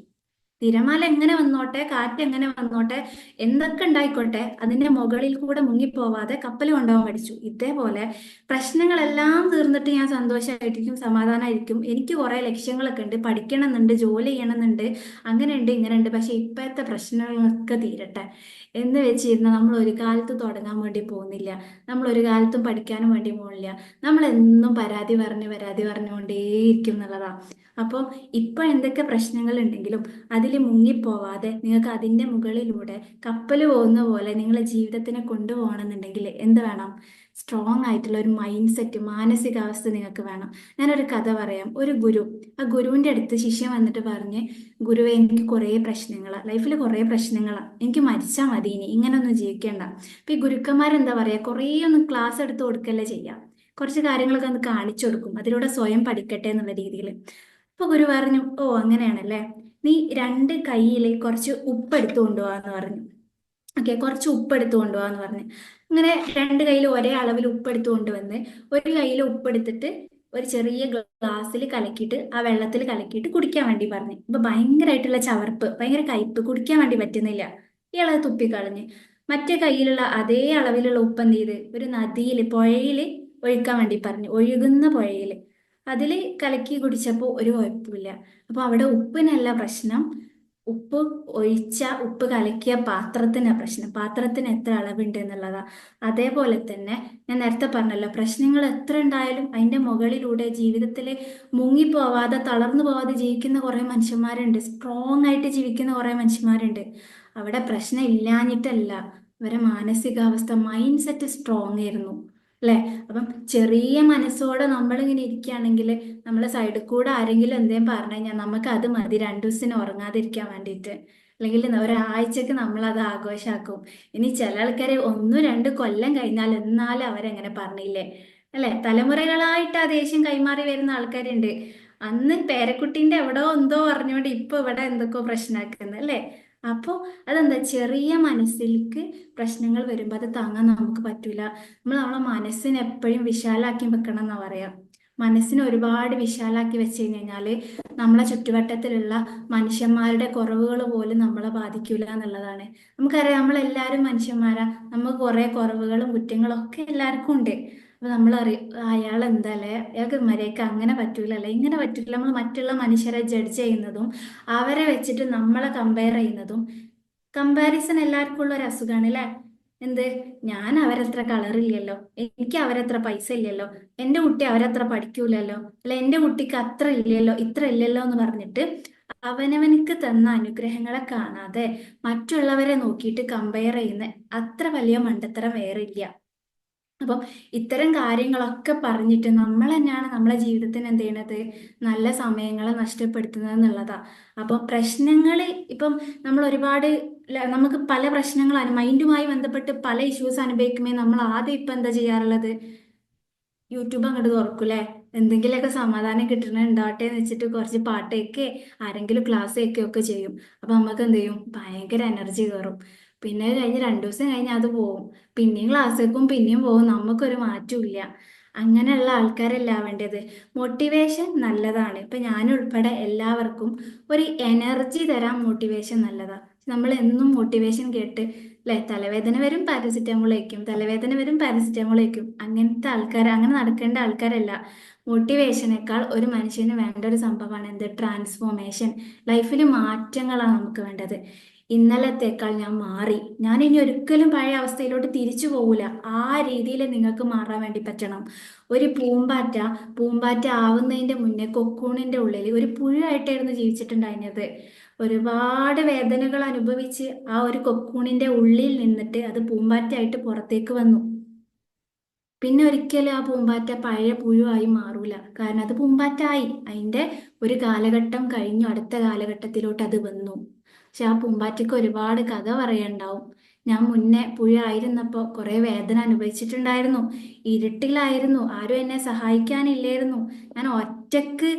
തിരമാല എങ്ങനെ വന്നോട്ടെ, കാറ്റ് എങ്ങനെ വന്നോട്ടെ, എന്തൊക്കെ ഉണ്ടായിക്കോട്ടെ, അതിന്റെ മുകളിൽ കൂടെ മുങ്ങിപ്പോവാതെ കപ്പൽ കൊണ്ടുപോകാൻ പഠിച്ചു. ഇതേപോലെ പ്രശ്നങ്ങളെല്ലാം തീർന്നിട്ട് ഞാൻ സന്തോഷമായിരിക്കും, സമാധാനമായിരിക്കും. എനിക്ക് കുറെ ലക്ഷ്യങ്ങളൊക്കെ ഉണ്ട്, പഠിക്കണമെന്നുണ്ട്, ജോലി ചെയ്യണമെന്നുണ്ട്, അങ്ങനെയുണ്ട് ഇങ്ങനെയുണ്ട്. പക്ഷെ ഇപ്പോഴത്തെ പ്രശ്നങ്ങളൊക്കെ തീരട്ടെ എന്ന് വെച്ചിരുന്ന നമ്മൾ ഒരു കാലത്ത് തുടങ്ങാൻ വേണ്ടി പോകുന്നില്ല. നമ്മൾ ഒരു കാലത്തും പഠിക്കാനും വേണ്ടി പോകുന്നില്ല. നമ്മൾ എന്നും പരാതി പറഞ്ഞുകൊണ്ടേയിരിക്കും എന്നുള്ളതാ. അപ്പോൾ ഇപ്പൊ എന്തൊക്കെ പ്രശ്നങ്ങൾ ഉണ്ടെങ്കിലും അതിൽ മുങ്ങിപ്പോവാതെ നിങ്ങൾക്ക് അതിൻ്റെ മുകളിലൂടെ കപ്പൽ പോകുന്ന പോലെ നിങ്ങളെ ജീവിതത്തിനെ കൊണ്ടുപോകണമെന്നുണ്ടെങ്കിൽ എന്ത് വേണം? സ്ട്രോങ് ആയിട്ടുള്ള ഒരു മൈൻഡ് സെറ്റ്, മാനസികാവസ്ഥ നിങ്ങൾക്ക് വേണം. ഞാനൊരു കഥ പറയാം. ഒരു ഗുരു, ആ ഗുരുവിൻ്റെ അടുത്ത് ശിഷ്യൻ വന്നിട്ട് പറഞ്ഞ്, ഗുരുവേ എനിക്ക് കുറേ പ്രശ്നങ്ങളാണ്, ലൈഫിൽ കുറേ പ്രശ്നങ്ങളാണ്, എനിക്ക് മരിച്ചാൽ മതി, ഇനി ഇങ്ങനൊന്നും ജീവിക്കേണ്ട. അപ്പൊ ഈ ഗുരുക്കന്മാരെന്താ പറയാ, കുറേ ഒന്ന് ക്ലാസ് എടുത്ത് കൊടുക്കല്ലേ ചെയ്യാം, കുറച്ച് കാര്യങ്ങളൊക്കെ ഒന്ന് കാണിച്ചു കൊടുക്കും, അതിലൂടെ സ്വയം പഠിക്കട്ടെ എന്നുള്ള രീതിയിൽ. അപ്പൊ ഗുരു പറഞ്ഞു, ഓ അങ്ങനെയാണല്ലേ, നീ രണ്ട് കൈയിൽ കുറച്ച് ഉപ്പ് എടുത്തു കൊണ്ടുപോകാന്ന് പറഞ്ഞു. ഓക്കെ, കുറച്ച് ഉപ്പ് എടുത്തു കൊണ്ടുപോകാന്ന് പറഞ്ഞു. അങ്ങനെ രണ്ട് കയ്യിൽ ഒരേ അളവിൽ ഉപ്പ് എടുത്തു കൊണ്ടുവന്ന് ഒരു കയ്യിൽ ഉപ്പ് എടുത്തിട്ട് ഒരു ചെറിയ ഗ്ലാസ്സിൽ കലക്കിയിട്ട് ആ വെള്ളത്തിൽ കലക്കിയിട്ട് കുടിക്കാൻ വേണ്ടി പറഞ്ഞു. ഇപ്പൊ ഭയങ്കരമായിട്ടുള്ള ചവർപ്പ്, ഭയങ്കര കയ്പ്പ്, കുടിക്കാൻ വേണ്ടി പറ്റുന്നില്ല. ഇയാളത് തുപ്പിക്കളഞ്ഞ് മറ്റേ കയ്യിലുള്ള അതേ അളവിലുള്ള ഉപ്പ് എന്ത് ചെയ്ത് ഒരു നദിയിൽ, പുഴയിൽ ഒഴിക്കാൻ വേണ്ടി പറഞ്ഞു. ഒഴുകുന്ന പുഴയിൽ അതിൽ കലക്കി കുടിച്ചപ്പോൾ ഒരു കുഴപ്പമില്ല. അപ്പൊ അവിടെ ഉപ്പിനല്ല പ്രശ്നം, ഉപ്പ് ഉപ്പ് കലക്കിയ പാത്രത്തിന് പ്രശ്നം, പാത്രത്തിന് എത്ര അളവുണ്ട് എന്നുള്ളതാ. അതേപോലെ തന്നെ ഞാൻ നേരത്തെ പറഞ്ഞല്ലോ, പ്രശ്നങ്ങൾ എത്ര ഉണ്ടായാലും അതിന്റെ മുകളിലൂടെ ജീവിതത്തിൽ മുങ്ങിപ്പോവാതെ തളർന്നു പോവാതെ ജീവിക്കുന്ന കുറെ മനുഷ്യന്മാരുണ്ട്, സ്ട്രോങ് ആയിട്ട് ജീവിക്കുന്ന കുറെ മനുഷ്യന്മാരുണ്ട്. അവിടെ പ്രശ്നം ഇല്ലാഞ്ഞിട്ടല്ല, അവരെ മാനസികാവസ്ഥ, മൈൻഡ് സെറ്റ് സ്ട്രോങ് ആയിരുന്നു, അല്ലെ? അപ്പം ചെറിയ മനസ്സോടെ നമ്മളിങ്ങനെ ഇരിക്കുകയാണെങ്കിൽ നമ്മളെ സൈഡിൽ കൂടെ ആരെങ്കിലും എന്തേലും പറഞ്ഞു കഴിഞ്ഞാൽ നമുക്ക് അത് മതി, രണ്ടു ദിവസത്തിന് ഉറങ്ങാതിരിക്കാൻ വേണ്ടിയിട്ട്, അല്ലെങ്കിൽ ഒരാഴ്ചക്ക് നമ്മൾ അത് ആഘോഷാക്കും. ഇനി ചില ആൾക്കാരെ ഒന്നും രണ്ട് കൊല്ലം കഴിഞ്ഞാൽ എന്നാലും അവരെങ്ങനെ പറഞ്ഞില്ലേ, അല്ലെ? തലമുറകളായിട്ട് ആ ദേഷ്യം കൈമാറി വരുന്ന ആൾക്കാരുണ്ട്. അന്ന് പേരക്കുട്ടീന്റെ എവിടോ എന്തോ പറഞ്ഞുകൊണ്ട് ഇപ്പൊ ഇവിടെ എന്തൊക്കെയോ പ്രശ്നമാക്കുന്നത്, അല്ലെ? അപ്പോൾ അതെന്താ, ചെറിയ മനസ്സിലേക്ക് പ്രശ്നങ്ങൾ വരുമ്പോൾ അത് താങ്ങാൻ നമുക്ക് പറ്റൂല. നമ്മൾ നമ്മളെ മനസ്സിനെ എപ്പോഴും വിശാലാക്കി വെക്കണം എന്നാ പറയാ. മനസ്സിനെ ഒരുപാട് വിശാലാക്കി വെച്ച് കഴിഞ്ഞാല് നമ്മളെ ചുറ്റുവട്ടത്തിലുള്ള മനുഷ്യന്മാരുടെ കുറവുകൾ പോലും നമ്മളെ ബാധിക്കൂല എന്നുള്ളതാണ്. നമുക്കറിയാം, നമ്മളെല്ലാവരും മനുഷ്യന്മാരാ, നമുക്ക് കുറെ കുറവുകളും കുറ്റങ്ങളും ഒക്കെ എല്ലാവർക്കും ഉണ്ട്. അപ്പൊ നമ്മളറിയും അയാൾ എന്താല്ലേ, അയാൾക്ക് മര്യാദക്ക് അങ്ങനെ പറ്റൂലല്ലേ, ഇങ്ങനെ പറ്റൂല. നമ്മൾ മറ്റുള്ള മനുഷ്യരെ ജഡ്ജ് ചെയ്യുന്നതും അവരെ വെച്ചിട്ട് നമ്മളെ കമ്പയർ ചെയ്യുന്നതും, കമ്പാരിസൺ എല്ലാവർക്കും ഉള്ള ഒരു അസുഖമാണ്, അല്ലെ? എന്ത്, ഞാൻ അവരത്ര കളറില്ലല്ലോ, എനിക്ക് അവരത്ര പൈസ ഇല്ലല്ലോ, എന്റെ കുട്ടി അവരത്ര പഠിക്കൂലല്ലോ, അല്ലെ എന്റെ കുട്ടിക്ക് അത്ര ഇല്ലല്ലോ, ഇത്ര ഇല്ലല്ലോ എന്ന് പറഞ്ഞിട്ട് അവനവനിക്ക് തന്ന അനുഗ്രഹങ്ങളെ കാണാതെ മറ്റുള്ളവരെ നോക്കിയിട്ട് കമ്പയർ ചെയ്യുന്ന അത്ര വലിയ മണ്ടത്തരം വേറില്ല. അപ്പം ഇത്തരം കാര്യങ്ങളൊക്കെ പറഞ്ഞിട്ട് നമ്മൾ തന്നെയാണ് നമ്മളെ ജീവിതത്തിന് എന്ത് ചെയ്യണത്, നല്ല സമയങ്ങളെ നഷ്ടപ്പെടുത്തുന്നത് എന്നുള്ളതാ. അപ്പം പ്രശ്നങ്ങൾ, ഇപ്പം നമ്മൾ ഒരുപാട് നമുക്ക് പല പ്രശ്നങ്ങളാണ്, മൈൻഡുമായി ബന്ധപ്പെട്ട് പല ഇഷ്യൂസ് അനുഭവിക്കുമ്പോൾ നമ്മൾ ആദ്യം ഇപ്പം എന്താ ചെയ്യാറുള്ളത്, യൂട്യൂബ് അങ്ങോട്ട് തുറക്കൂലേ, എന്തെങ്കിലുമൊക്കെ സമാധാനം കിട്ടണുണ്ടാവട്ടെ എന്ന് വെച്ചിട്ട് കുറച്ച് പാട്ട് കേൾക്കേ, ആരെങ്കിലും ക്ലാസ് കേൾക്കുകയൊക്കെ ചെയ്യും. അപ്പൊ നമുക്ക് എന്ത് ചെയ്യും, ഭയങ്കര എനർജി കയറും. പിന്നെ അത് കഴിഞ്ഞ് രണ്ടു ദിവസം കഴിഞ്ഞ് അത് പോവും, പിന്നെയും ക്ലാസ് കേൾക്കും, പിന്നെയും പോവും, നമുക്കൊരു മാറ്റവും ഇല്ല. അങ്ങനെയുള്ള ആൾക്കാരല്ല വേണ്ടത്. മോട്ടിവേഷൻ നല്ലതാണ്, ഇപ്പൊ ഞാനുൾപ്പെടെ എല്ലാവർക്കും ഒരു എനർജി തരാൻ മോട്ടിവേഷൻ നല്ലതാ. നമ്മൾ എന്നും മോട്ടിവേഷൻ കേട്ട്, അല്ലെ, തലവേദന വരും പാരസിറ്റമോൾ കഴിക്കും, തലവേദന വരും പാരസിറ്റമോൾ കഴിക്കും, അങ്ങനത്തെ ആൾക്കാർ, അങ്ങനെ നടക്കേണ്ട ആൾക്കാരല്ല. മോട്ടിവേഷനേക്കാൾ ഒരു മനുഷ്യന് വേണ്ട ഒരു സംഭവമാണ് എന്ത്, ട്രാൻസ്ഫോർമേഷൻ. ലൈഫിൽ മാറ്റങ്ങളാണ് നമുക്ക് വേണ്ടത്. ഇന്നലത്തേക്കാൾ ഞാൻ മാറി, ഞാൻ ഇനി ഒരിക്കലും പഴയ അവസ്ഥയിലോട്ട് തിരിച്ചു പോകൂല, ആ രീതിയിൽ നിങ്ങൾക്ക് മാറാൻ വേണ്ടി പറ്റണം. ഒരു പൂമ്പാറ്റ ആവുന്നതിന്റെ മുന്നേ കൊക്കൂണിന്റെ ഉള്ളിൽ ഒരു പുഴുവായിട്ടായിരുന്നു ജീവിച്ചിട്ടുണ്ടായിരുന്നത്. ഒരുപാട് വേദനകൾ അനുഭവിച്ച് ആ ഒരു കൊക്കൂണിന്റെ ഉള്ളിൽ നിന്നിട്ട് അത് പൂമ്പാറ്റയായിട്ട് പുറത്തേക്ക് വന്നു. പിന്നെ ഒരിക്കലും ആ പൂമ്പാറ്റ പഴയ പുഴുവായി മാറൂല. കാരണം അത് പൂമ്പാറ്റായി, അതിന്റെ ഒരു കാലഘട്ടം കഴിഞ്ഞു, അടുത്ത കാലഘട്ടത്തിലോട്ട് അത് വന്നു. പക്ഷെ ആ പൂമ്പാറ്റയ്ക്ക് ഒരുപാട് കഥ പറയാനുണ്ടാവും. ഞാൻ മുന്നേ പുഴ ആയിരുന്നപ്പോൾ കുറേ വേദന അനുഭവിച്ചിട്ടുണ്ടായിരുന്നു. ഇരുട്ടിലായിരുന്നു, ആരും എന്നെ സഹായിക്കാനില്ലായിരുന്നു. ഞാൻ ഒറ്റക്ക്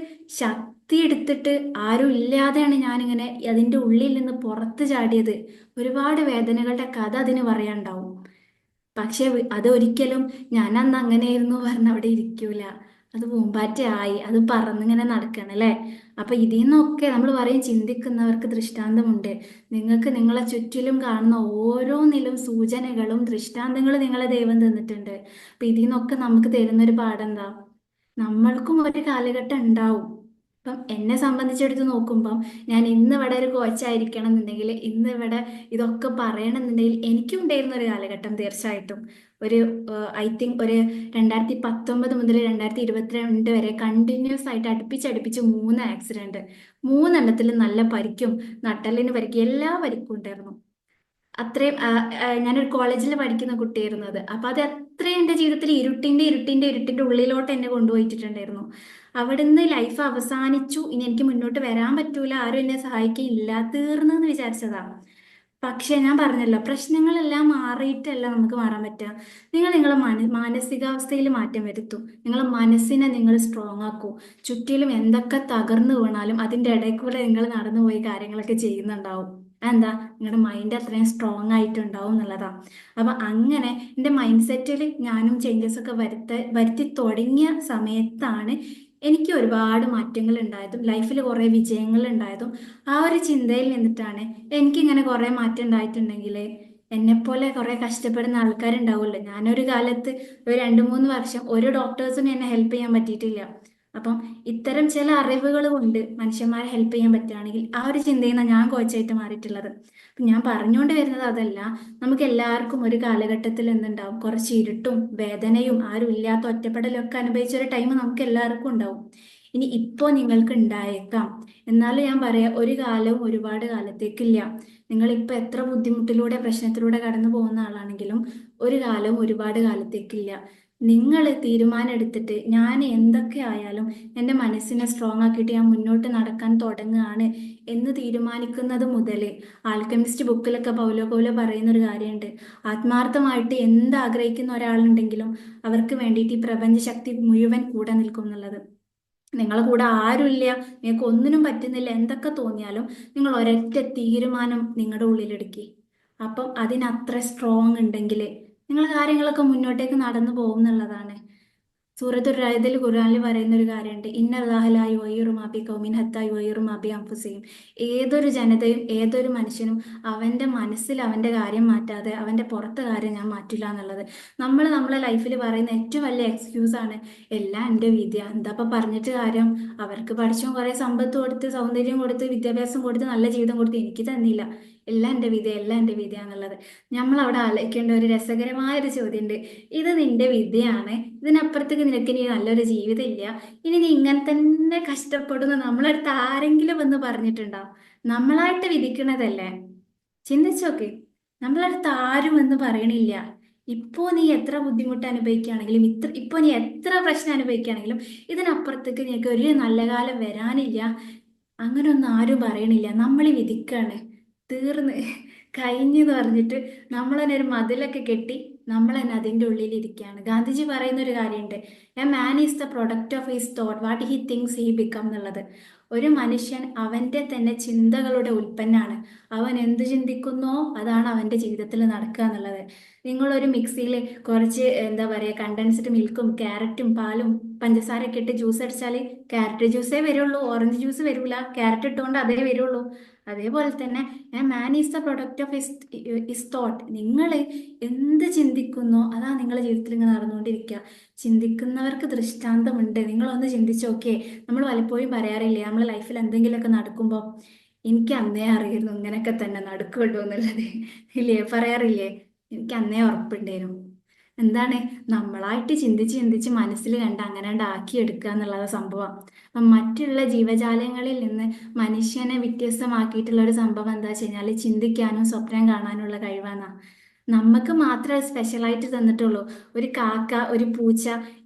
ശക്തി എടുത്തിട്ട് ആരും ഇല്ലാതെയാണ് ഞാനിങ്ങനെ അതിൻ്റെ ഉള്ളിൽ നിന്ന് പുറത്ത് ചാടിയത്. ഒരുപാട് വേദനകളുടെ കഥ അതിന് പറയാനുണ്ടാവും. പക്ഷെ അതൊരിക്കലും ഞാൻ അന്ന് അങ്ങനെയായിരുന്നു പറഞ്ഞ അവിടെ ഇരിക്കൂല. അത് പൂമ്പാറ്റയായി, അത് പറന്നിങ്ങനെ നടക്കണം അല്ലേ. അപ്പൊ ഇതിൽ നിന്നൊക്കെ നമ്മൾ പറയും ചിന്തിക്കുന്നവർക്ക് ദൃഷ്ടാന്തമുണ്ട്. നിങ്ങൾക്ക് നിങ്ങളെ ചുറ്റിലും കാണുന്ന ഓരോന്നിലും സൂചനകളും ദൃഷ്ടാന്തങ്ങളും നിങ്ങളെ ദൈവം തന്നിട്ടുണ്ട്. അപ്പൊ ഇതിൽ നിന്നൊക്കെ നമുക്ക് തരുന്നൊരു പാഠം എന്താ? നമ്മൾക്കും ഒരു കാലഘട്ടം ഉണ്ടാവും. ഇപ്പം എന്നെ സംബന്ധിച്ചെടുത്ത് നോക്കുമ്പം ഞാൻ ഇന്ന് ഇവിടെ ഒരു കോച്ചായിരിക്കണം എന്നുണ്ടെങ്കിൽ, ഇന്ന് ഇവിടെ ഇതൊക്കെ പറയണം എന്നുണ്ടെങ്കിൽ എനിക്കും ഉണ്ടായിരുന്ന ഒരു കാലഘട്ടം തീർച്ചയായിട്ടും. ഒരു ഐ തിങ്ക് ഒരു 2019 മുതൽ 2022 വരെ കണ്ടിന്യൂസ് ആയിട്ട് അടുപ്പിച്ചടുപ്പിച്ച് 3 ആക്സിഡന്റ്, 3 എണ്ണത്തിൽ നല്ല പരിക്കും, നട്ടലിന് പരിക്കും, എല്ലാ പരിക്കും ഉണ്ടായിരുന്നു. അത്രയും ഞാനൊരു കോളേജിൽ പഠിക്കുന്ന കുട്ടിയായിരുന്നു അത്. അപ്പൊ അത് അത്രയും എൻ്റെ ജീവിതത്തിൽ ഇരുട്ടിന്റെ ഉള്ളിലോട്ട് എന്നെ കൊണ്ടുപോയിട്ടുണ്ടായിരുന്നു. അവിടുന്ന് ലൈഫ് അവസാനിച്ചു, ഇനി എനിക്ക് മുന്നോട്ട് വരാൻ പറ്റൂല, ആരും എന്നെ സഹായിക്കില്ല, തീർന്നു എന്ന് വിചാരിച്ചതാ. പക്ഷെ ഞാൻ പറഞ്ഞല്ലോ, പ്രശ്നങ്ങളെല്ലാം മാറിയിട്ടല്ല നമുക്ക് മാറാൻ പറ്റുക. നിങ്ങൾ നിങ്ങളെ മാനസികാവസ്ഥയിൽ മാറ്റം വരുത്തൂ. നിങ്ങളെ മനസ്സിനെ നിങ്ങൾ സ്ട്രോങ് ആക്കൂ. ചുറ്റിലും എന്തൊക്കെ തകർന്നു വീണാലും അതിൻ്റെ ഇടയിൽ കൂടെ നിങ്ങൾ നടന്നു പോയി കാര്യങ്ങളൊക്കെ ചെയ്യുന്നുണ്ടാവും. അതെന്താ? നിങ്ങളുടെ മൈൻഡ് അത്രയും സ്ട്രോങ് ആയിട്ടുണ്ടാവും എന്നുള്ളതാ. അപ്പൊ അങ്ങനെ എൻ്റെ മൈൻഡ് സെറ്റിൽ ഞാനും ചേഞ്ചസ് ഒക്കെ വരുത്തി തുടങ്ങിയ സമയത്താണ് എനിക്ക് ഒരുപാട് മാറ്റങ്ങൾ ഉണ്ടായതും ലൈഫിൽ കുറേ വിജയങ്ങൾ ഉണ്ടായതും. ആ ഒരു ചിന്തയിൽ നിന്നിട്ടാണ് എനിക്കിങ്ങനെ കുറേ മാറ്റം ഉണ്ടായിട്ടുണ്ടെങ്കിൽ എന്നെപ്പോലെ കുറേ കഷ്ടപ്പെടുന്ന ആൾക്കാരുണ്ടാവുമല്ലോ. ഞാനൊരു കാലത്ത് ഒരു 2-3 വർഷം ഒരു ഡോക്ടേഴ്സിനും എന്നെ ഹെൽപ്പ് ചെയ്യാൻ പറ്റിയിട്ടില്ല. അപ്പം ഇത്തരം ചില അറിവുകൾ കൊണ്ട് മനുഷ്യന്മാരെ ഹെൽപ്പ് ചെയ്യാൻ പറ്റുകയാണെങ്കിൽ ആ ഒരു ചിന്തയിൽ നിന്നാണ് ഞാൻ കോച്ചായിട്ട് മാറിയിട്ടുള്ളത്. അപ്പം ഞാൻ പറഞ്ഞുകൊണ്ട് വരുന്നത് അതല്ല, നമുക്ക് എല്ലാവർക്കും ഒരു കാലഘട്ടത്തിൽ എന്തുണ്ടാവും, കുറച്ച് ഇരുട്ടും വേദനയും ആരും ഇല്ലാത്ത ഒറ്റപ്പെടലും ഒക്കെ അനുഭവിച്ച ഒരു ടൈം നമുക്ക് എല്ലാവർക്കും ഉണ്ടാവും. ഇനി ഇപ്പോൾ നിങ്ങൾക്ക് ഉണ്ടായേക്കാം. എന്നാലും ഞാൻ പറയാം, ഒരു കാലവും ഒരുപാട് കാലത്തേക്കില്ല. നിങ്ങളിപ്പോൾ എത്ര ബുദ്ധിമുട്ടിലൂടെ പ്രശ്നത്തിലൂടെ കടന്നു പോകുന്ന ആളാണെങ്കിലും ഒരു കാലവും ഒരുപാട് കാലത്തേക്കില്ല. നിങ്ങൾ തീരുമാനം എടുത്തിട്ട് ഞാൻ എന്തൊക്കെ ആയാലും എൻ്റെ മനസ്സിനെ സ്ട്രോങ് ആക്കിയിട്ട് ഞാൻ മുന്നോട്ട് നടക്കാൻ തുടങ്ങുകയാണ് എന്ന് തീരുമാനിക്കുന്നത് മുതൽ, ആൽക്കെമിസ്റ്റ് ബുക്കിലൊക്കെ പൗലോ കോയിലോ പറയുന്ന ഒരു കാര്യമുണ്ട്. ആത്മാർത്ഥമായിട്ട് എന്ത് ആഗ്രഹിക്കുന്ന ഒരാളുണ്ടെങ്കിലും അവർക്ക് വേണ്ടിയിട്ട് ഈ പ്രപഞ്ച ശക്തി മുഴുവൻ കൂടെ നിൽക്കും എന്നുള്ളത്. നിങ്ങളെ കൂടെ ആരുമില്ല, നിങ്ങൾക്ക് ഒന്നിനും പറ്റുന്നില്ല, എന്തൊക്കെ തോന്നിയാലും നിങ്ങൾ ഒരൊറ്റ തീരുമാനം നിങ്ങളുടെ ഉള്ളിലെടുക്കി. അപ്പം അതിനത്ര സ്ട്രോങ് ഉണ്ടെങ്കിൽ നിങ്ങൾ കാര്യങ്ങളൊക്കെ മുന്നോട്ടേക്ക് നടന്നു പോകും എന്നുള്ളതാണ്. സൂറത്തുൽ റഅദിൽ ഖുർആനിൽ പറയുന്ന ഒരു കാര്യമുണ്ട്, ഇന്നല്ലാഹലായി വയ്യുറുമാബി കൗമിൻ ഹത്തായി വയ്യുറുമാബി അംഫുസയും. ഏതൊരു ജനതയും ഏതൊരു മനുഷ്യനും അവൻ്റെ മനസ്സിൽ അവൻ്റെ കാര്യം മാറ്റാതെ അവൻ്റെ പുറത്തെ കാര്യം ഞാൻ മാറ്റില്ല എന്നുള്ളത്. നമ്മൾ നമ്മളെ ലൈഫിൽ പറയുന്ന ഏറ്റവും വലിയ എക്സ്ക്യൂസാണ് എല്ലാം എൻ്റെ വിദ്യ. എന്താ ഇപ്പം പറഞ്ഞിട്ട് കാര്യം? അവർക്ക് പഠിച്ചും കുറേ സമ്പത്ത് കൊടുത്ത് സൗന്ദര്യം കൊടുത്ത് വിദ്യാഭ്യാസം കൊടുത്ത് നല്ല ജീവിതം കൊടുത്ത് എനിക്ക് തന്നില്ല. എല്ലാം എൻ്റെ വിദ്യ, എല്ലാം എൻ്റെ വിദ്യ എന്നുള്ളത്. നമ്മൾ അവിടെ ആലോചിക്കേണ്ട ഒരു രസകരമായ ഒരു ചോദ്യമുണ്ട്. ഇത് നിന്റെ വിദ്യയാണ്, ഇതിനപ്പുറത്തേക്ക് നിനക്ക് ഇനി നല്ലൊരു ജീവിതം ഇല്ല, ഇനി നീ ഇങ്ങനെ തന്നെ കഷ്ടപ്പെടുന്നു നമ്മളടുത്ത് ആരെങ്കിലും വന്ന് പറഞ്ഞിട്ടുണ്ടോ? നമ്മളായിട്ട് വിധിക്കണതല്ലേ. ചിന്തിച്ചോക്കെ, നമ്മളടുത്ത് ആരും എന്ന് പറയണില്ല. ഇപ്പോ നീ എത്ര ബുദ്ധിമുട്ട് അനുഭവിക്കുകയാണെങ്കിലും ഇപ്പോ നീ എത്ര പ്രശ്നം അനുഭവിക്കുകയാണെങ്കിലും ഇതിനപ്പുറത്തേക്ക് നിനക്ക് ഒരു നല്ല കാലം വരാനില്ല, അങ്ങനൊന്നും ആരും പറയണില്ല. നമ്മൾ വിധിക്കാണ്. തീർന്ന് കഴിഞ്ഞെന്ന് പറഞ്ഞിട്ട് നമ്മൾ തന്നെ ഒരു മതിലൊക്കെ കെട്ടി നമ്മൾ തന്നെ അതിൻ്റെ ഉള്ളിൽ ഇരിക്കുകയാണ്. ഗാന്ധിജി പറയുന്ന ഒരു കാര്യമുണ്ട്, a man is the product of his thought, what he things he become എന്നുള്ളത്. ഒരു മനുഷ്യൻ അവൻ്റെ തന്നെ ചിന്തകളുടെ ഉൽപ്പന്നമാണ്. അവൻ എന്ത് ചിന്തിക്കുന്നോ അതാണ് അവൻ്റെ ജീവിതത്തിൽ നടക്കുക എന്നുള്ളത്. നിങ്ങളൊരു മിക്സിയിൽ കുറച്ച് എന്താ പറയുക കണ്ടൻസ്ഡ് മിൽക്കും ക്യാരറ്റും പാലും പഞ്ചസാരയൊക്കെ ഇട്ട് ജ്യൂസ് അടിച്ചാൽ ക്യാരറ്റ് ജ്യൂസേ വരുള്ളൂ, ഓറഞ്ച് ജ്യൂസ് വരില്ല. ക്യാരറ്റ് ഇട്ടുകൊണ്ട് അതേ വരുള്ളൂ. അതേപോലെ തന്നെ man is the product of is thought. നിങ്ങൾ എന്ത് ചിന്തിക്കുന്നോ അതാ നിങ്ങളുടെ ജീവിതത്തിൽ ഇങ്ങനെ നടന്നുകൊണ്ടിരിക്കുക. ചിന്തിക്കുന്നവർക്ക് ദൃഷ്ടാന്തമുണ്ട്. നിങ്ങളൊന്ന് ചിന്തിച്ചു നോക്കിയേ. നമ്മൾ പലപ്പോഴും പറയാറില്ലേ, നമ്മൾ ലൈഫിൽ എന്തെങ്കിലുമൊക്കെ നടക്കുമ്പോൾ എനിക്ക് അന്നേ അറിയുന്നു ഇങ്ങനെയൊക്കെ തന്നെ നടക്കുള്ളൂ എന്നുള്ളത്, ഇല്ലേ? പറയാറില്ലേ? എനിക്ക് അന്നേ ഉറപ്പുണ്ടായിരുന്നു. എന്താണ്? നമ്മളായിട്ട് ചിന്തിച്ച് ചിന്തിച്ച് മനസ്സിൽ കണ്ട് അങ്ങനെ ആക്കിയെടുക്കുക എന്നുള്ളത് സംഭവം. അപ്പം മറ്റുള്ള ജീവജാലങ്ങളിൽ നിന്ന് മനുഷ്യനെ വ്യത്യസ്തമാക്കിയിട്ടുള്ള ഒരു സംഭവം എന്താ വെച്ച് കഴിഞ്ഞാൽ ചിന്തിക്കാനും സ്വപ്നം കാണാനുള്ള കഴിവാണ്. നമുക്ക് മാത്രമേ സ്പെഷ്യലായിട്ട് തന്നിട്ടുള്ളൂ. ഒരു കാക്ക, ഒരു പൂച്ച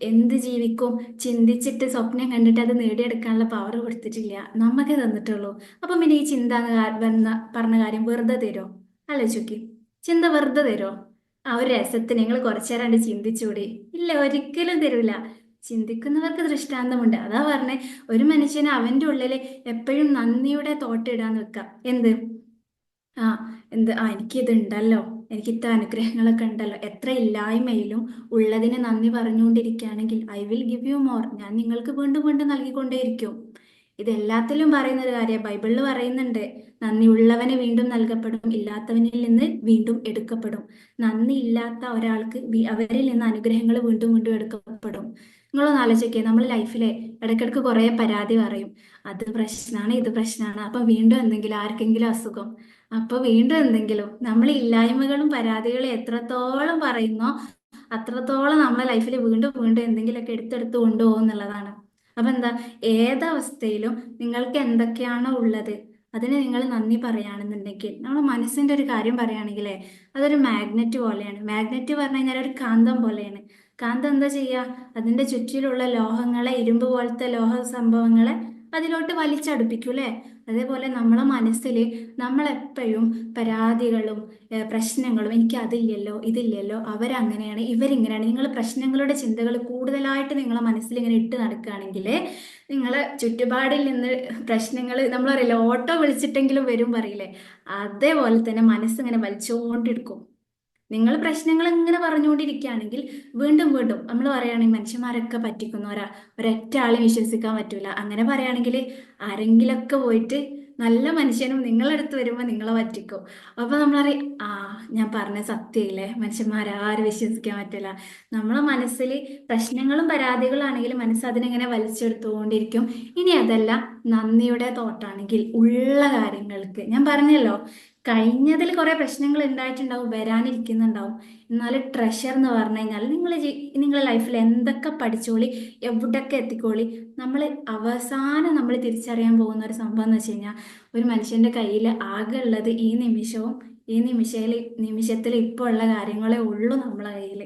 എന്ത് ജീവിക്കും ചിന്തിച്ചിട്ട് സ്വപ്നം കണ്ടിട്ട് അത് നേടിയെടുക്കാനുള്ള പവർ കൊടുത്തിട്ടില്ല, നമുക്ക് തന്നിട്ടുള്ളൂ. അപ്പം പിന്നെ ഈ ചിന്ത എന്ന് പറഞ്ഞ കാര്യം വെറുതെ തരുമോ? ആലോചിക്ക്, ചിന്ത വെറുതെ തരുമോ? ആ ഒരു രസത്തിന് നിങ്ങൾ കുറച്ചു നേരം കണ്ട് ചിന്തിച്ചൂടി? ഇല്ല, ഒരിക്കലും തരൂല. ചിന്തിക്കുന്നവർക്ക് ദൃഷ്ടാന്തമുണ്ട്. അതാ പറഞ്ഞേ, ഒരു മനുഷ്യന് അവന്റെ ഉള്ളില് എപ്പോഴും നന്ദിയുടെ തോട്ട് ഇടാന്ന് വെക്കാം. എന്ത്? ആ എനിക്കിതുണ്ടല്ലോ, എനിക്ക് ഇത്ര അനുഗ്രഹങ്ങളൊക്കെ ഉണ്ടല്ലോ. എത്ര ഇല്ലായ്മയിലും ഉള്ളതിന് നന്ദി പറഞ്ഞുകൊണ്ടിരിക്കുകയാണെങ്കിൽ I will give you more, ഞാൻ നിങ്ങൾക്ക് വീണ്ടും വീണ്ടും നൽകിക്കൊണ്ടേയിരിക്കും. ഇതെല്ലാത്തിലും പറയുന്ന ഒരു കാര്യം ബൈബിളിൽ പറയുന്നുണ്ട്. നന്ദി ഉള്ളവന് വീണ്ടും നൽകപ്പെടും, ഇല്ലാത്തവനിൽ നിന്ന് വീണ്ടും എടുക്കപ്പെടും. നന്ദി ഇല്ലാത്ത ഒരാൾക്ക് അവരിൽ നിന്ന് അനുഗ്രഹങ്ങൾ വീണ്ടും വീണ്ടും എടുക്കപ്പെടും. നിങ്ങളൊന്ന് ആലോചിക്കേ, നമ്മൾ ലൈഫിലെ ഇടയ്ക്കിടയ്ക്ക് കുറേ പരാതി പറയും. അത് പ്രശ്നമാണ്, ഇത് പ്രശ്നമാണ്, അപ്പം വീണ്ടും എന്തെങ്കിലും ആർക്കെങ്കിലും അസുഖം, അപ്പൊ വീണ്ടും എന്തെങ്കിലും. നമ്മൾ ഇല്ലായ്മകളും പരാതികളും എത്രത്തോളം പറയുന്നോ അത്രത്തോളം നമ്മളെ ലൈഫിൽ വീണ്ടും വീണ്ടും എന്തെങ്കിലുമൊക്കെ എടുത്തെടുത്ത് കൊണ്ടുപോകും എന്നുള്ളതാണ്. അപ്പൊ എന്താ, ഏതവസ്ഥയിലും നിങ്ങൾക്ക് എന്തൊക്കെയാണോ ഉള്ളത് അതിന് നിങ്ങൾ നന്ദി പറയുകയാണെന്നുണ്ടെങ്കിൽ, നമ്മൾ മനസ്സിന്റെ ഒരു കാര്യം പറയുകയാണെങ്കിലേ, അതൊരു മാഗ്നറ്റ് പോലെയാണ്. മാഗ്നറ്റ് പറഞ്ഞു കഴിഞ്ഞാൽ ഒരു കാന്തം പോലെയാണ്. കാന്തം എന്താ ചെയ്യുക? അതിന്റെ ചുറ്റിലുള്ള ലോഹങ്ങളെ, ഇരുമ്പ് പോലത്തെ ലോഹ സംഭവങ്ങളെ അതിലോട്ട് വലിച്ചടുപ്പിക്കും അല്ലേ? അതേപോലെ നമ്മളെ മനസ്സിൽ നമ്മളെപ്പോഴും പരാതികളും പ്രശ്നങ്ങളും, എനിക്ക് അതില്ലല്ലോ, ഇതില്ലല്ലോ, അവരങ്ങനെയാണ്, ഇവരിങ്ങനെയാണ്, നിങ്ങൾ പ്രശ്നങ്ങളുടെ ചിന്തകൾ കൂടുതലായിട്ട് നിങ്ങളെ മനസ്സിൽ ഇങ്ങനെ ഇട്ട് നടക്കുകയാണെങ്കിൽ, നിങ്ങളെ ചുറ്റുപാടിൽ നിന്ന് പ്രശ്നങ്ങൾ, നമ്മൾ പറയില്ലേ ഓട്ടോ വിളിച്ചിട്ടെങ്കിലും വരും പറയില്ലേ, അതേപോലെ തന്നെ മനസ്സിങ്ങനെ വലിച്ചുകൊണ്ടിരിക്കും. നിങ്ങൾ പ്രശ്നങ്ങൾ ഇങ്ങനെ പറഞ്ഞുകൊണ്ടിരിക്കുകയാണെങ്കിൽ വീണ്ടും വീണ്ടും നമ്മൾ പറയുകയാണെങ്കിൽ മനുഷ്യന്മാരൊക്കെ പറ്റിക്കുന്നവരാ, ഒരൊറ്റ ആളെ വിശ്വസിക്കാൻ പറ്റൂല, അങ്ങനെ പറയുകയാണെങ്കിൽ ആരെങ്കിലൊക്കെ പോയിട്ട് നല്ല മനുഷ്യനും നിങ്ങളടുത്ത് വരുമ്പോൾ നിങ്ങളെ പറ്റിക്കും. അപ്പൊ നമ്മളറിയും, ഞാൻ പറഞ്ഞ സത്യമില്ലേ, മനുഷ്യന്മാരാരും വിശ്വസിക്കാൻ പറ്റില്ല. നമ്മളെ മനസ്സിൽ പ്രശ്നങ്ങളും പരാതികളാണെങ്കിലും മനസ്സ് അതിനെങ്ങനെ വലിച്ചെടുത്തുകൊണ്ടിരിക്കും. ഇനി അതല്ല, നന്ദിയുടെ തോട്ടാണെങ്കിൽ ഉള്ള കാര്യങ്ങൾക്ക്, ഞാൻ പറഞ്ഞല്ലോ, കഴിഞ്ഞതിൽ കുറെ പ്രശ്നങ്ങൾ ഉണ്ടായിട്ടുണ്ടാവും, വരാനിരിക്കുന്നുണ്ടാവും. എന്നാൽ ട്രഷർ എന്ന് പറഞ്ഞു കഴിഞ്ഞാൽ നിങ്ങളെ ലൈഫിൽ എന്തൊക്കെ പഠിച്ചോളി, എവിടൊക്കെ എത്തിക്കോളി, നമ്മൾ അവസാനം നമ്മൾ തിരിച്ചറിയാൻ പോകുന്ന ഒരു സംഭവം എന്ന് വെച്ച് കഴിഞ്ഞാൽ, ഒരു മനുഷ്യന്റെ കയ്യിൽ ആകെ ഉള്ളത് ഈ നിമിഷവും ഈ നിമിഷത്തിൽ ഇപ്പോൾ ഉള്ള കാര്യങ്ങളെ ഉള്ളൂ നമ്മളെ കയ്യിൽ.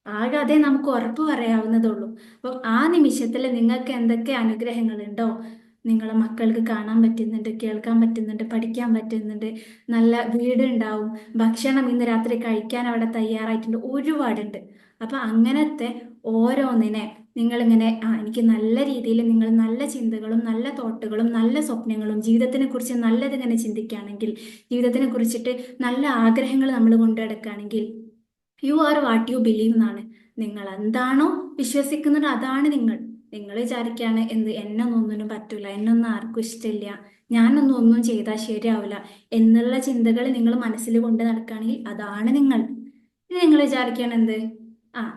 ആകെ അതേ നമുക്ക് ഉറപ്പ് പറയാവുന്നതുള്ളൂ. അപ്പം ആ നിമിഷത്തിൽ നിങ്ങൾക്ക് എന്തൊക്കെ അനുഗ്രഹങ്ങളുണ്ടോ, നിങ്ങളെ മക്കൾക്ക് കാണാൻ പറ്റുന്നുണ്ട്, കേൾക്കാൻ പറ്റുന്നുണ്ട്, പഠിക്കാൻ പറ്റുന്നുണ്ട്, നല്ല വീടുണ്ടാവും, ഭക്ഷണം ഇന്ന് രാത്രി കഴിക്കാൻ അവിടെ തയ്യാറായിട്ടുണ്ട്, ഒരുപാടുണ്ട്. അപ്പൊ അങ്ങനത്തെ ഓരോന്നിനെ നിങ്ങളിങ്ങനെ എനിക്ക് നല്ല രീതിയിൽ നിങ്ങൾ നല്ല ചിന്തകളും നല്ല തോട്ടുകളും നല്ല സ്വപ്നങ്ങളും ജീവിതത്തിനെ കുറിച്ച് നല്ലതിങ്ങനെ ചിന്തിക്കുകയാണെങ്കിൽ, ജീവിതത്തിനെ കുറിച്ചിട്ട് നല്ല ആഗ്രഹങ്ങൾ നമ്മൾ കൊണ്ടു നടക്കുകയാണെങ്കിൽ, you are what you believe എന്നാണ്. നിങ്ങൾ എന്താണോ വിശ്വസിക്കുന്നത് അതാണ് നിങ്ങൾ. നിങ്ങൾ വിചാരിക്കുകയാണ് എന്നൊന്നും ഒന്നിനും പറ്റൂല, എന്നൊന്നും ആർക്കും ഇഷ്ടമില്ല, ഞാനൊന്നും ഒന്നും ചെയ്താൽ ശരിയാവില്ല എന്നുള്ള ചിന്തകൾ നിങ്ങൾ മനസ്സിൽ കൊണ്ട് നടക്കുകയാണെങ്കിൽ അതാണ് നിങ്ങൾ. ഇത് നിങ്ങൾ വിചാരിക്കുകയാണ്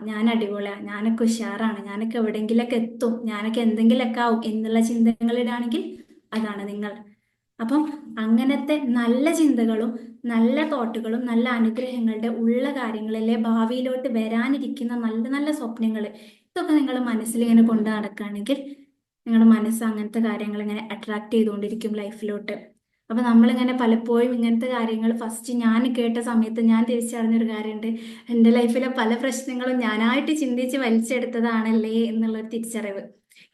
ഞാൻ അടിപൊളിയാ, ഞാനൊക്കെ ഉഷാറാണ്, ഞാനൊക്കെ എവിടെയെങ്കിലൊക്കെ എത്തും, ഞാനൊക്കെ എന്തെങ്കിലുമൊക്കെ ആവും എന്നുള്ള ചിന്തകളിലാണെങ്കിൽ അതാണ് നിങ്ങൾ. അപ്പം അങ്ങനത്തെ നല്ല ചിന്തകളും നല്ല തോട്ടുകളും നല്ല അനുഗ്രഹങ്ങളുടെ ഉള്ള കാര്യങ്ങളിലെ ഭാവിയിലോട്ട് വരാനിരിക്കുന്ന നല്ല നല്ല സ്വപ്നങ്ങൾ, ഇതൊക്കെ നിങ്ങൾ മനസ്സിൽ ഇങ്ങനെ കൊണ്ടു നടക്കുകയാണെങ്കിൽ നിങ്ങളുടെ മനസ്സ് അങ്ങനത്തെ കാര്യങ്ങൾ ഇങ്ങനെ അട്രാക്ട് ചെയ്തുകൊണ്ടിരിക്കും ലൈഫിലോട്ട്. അപ്പൊ നമ്മളിങ്ങനെ പലപ്പോഴും ഇങ്ങനത്തെ കാര്യങ്ങൾ ഫസ്റ്റ് ഞാൻ കേട്ട സമയത്ത് ഞാൻ തിരിച്ചറിഞ്ഞൊരു കാര്യമുണ്ട്. എൻ്റെ ലൈഫിലെ പല പ്രശ്നങ്ങളും ഞാനായിട്ട് ചിന്തിച്ച് വലിച്ചെടുത്തതാണല്ലേ എന്നുള്ളൊരു തിരിച്ചറിവ്.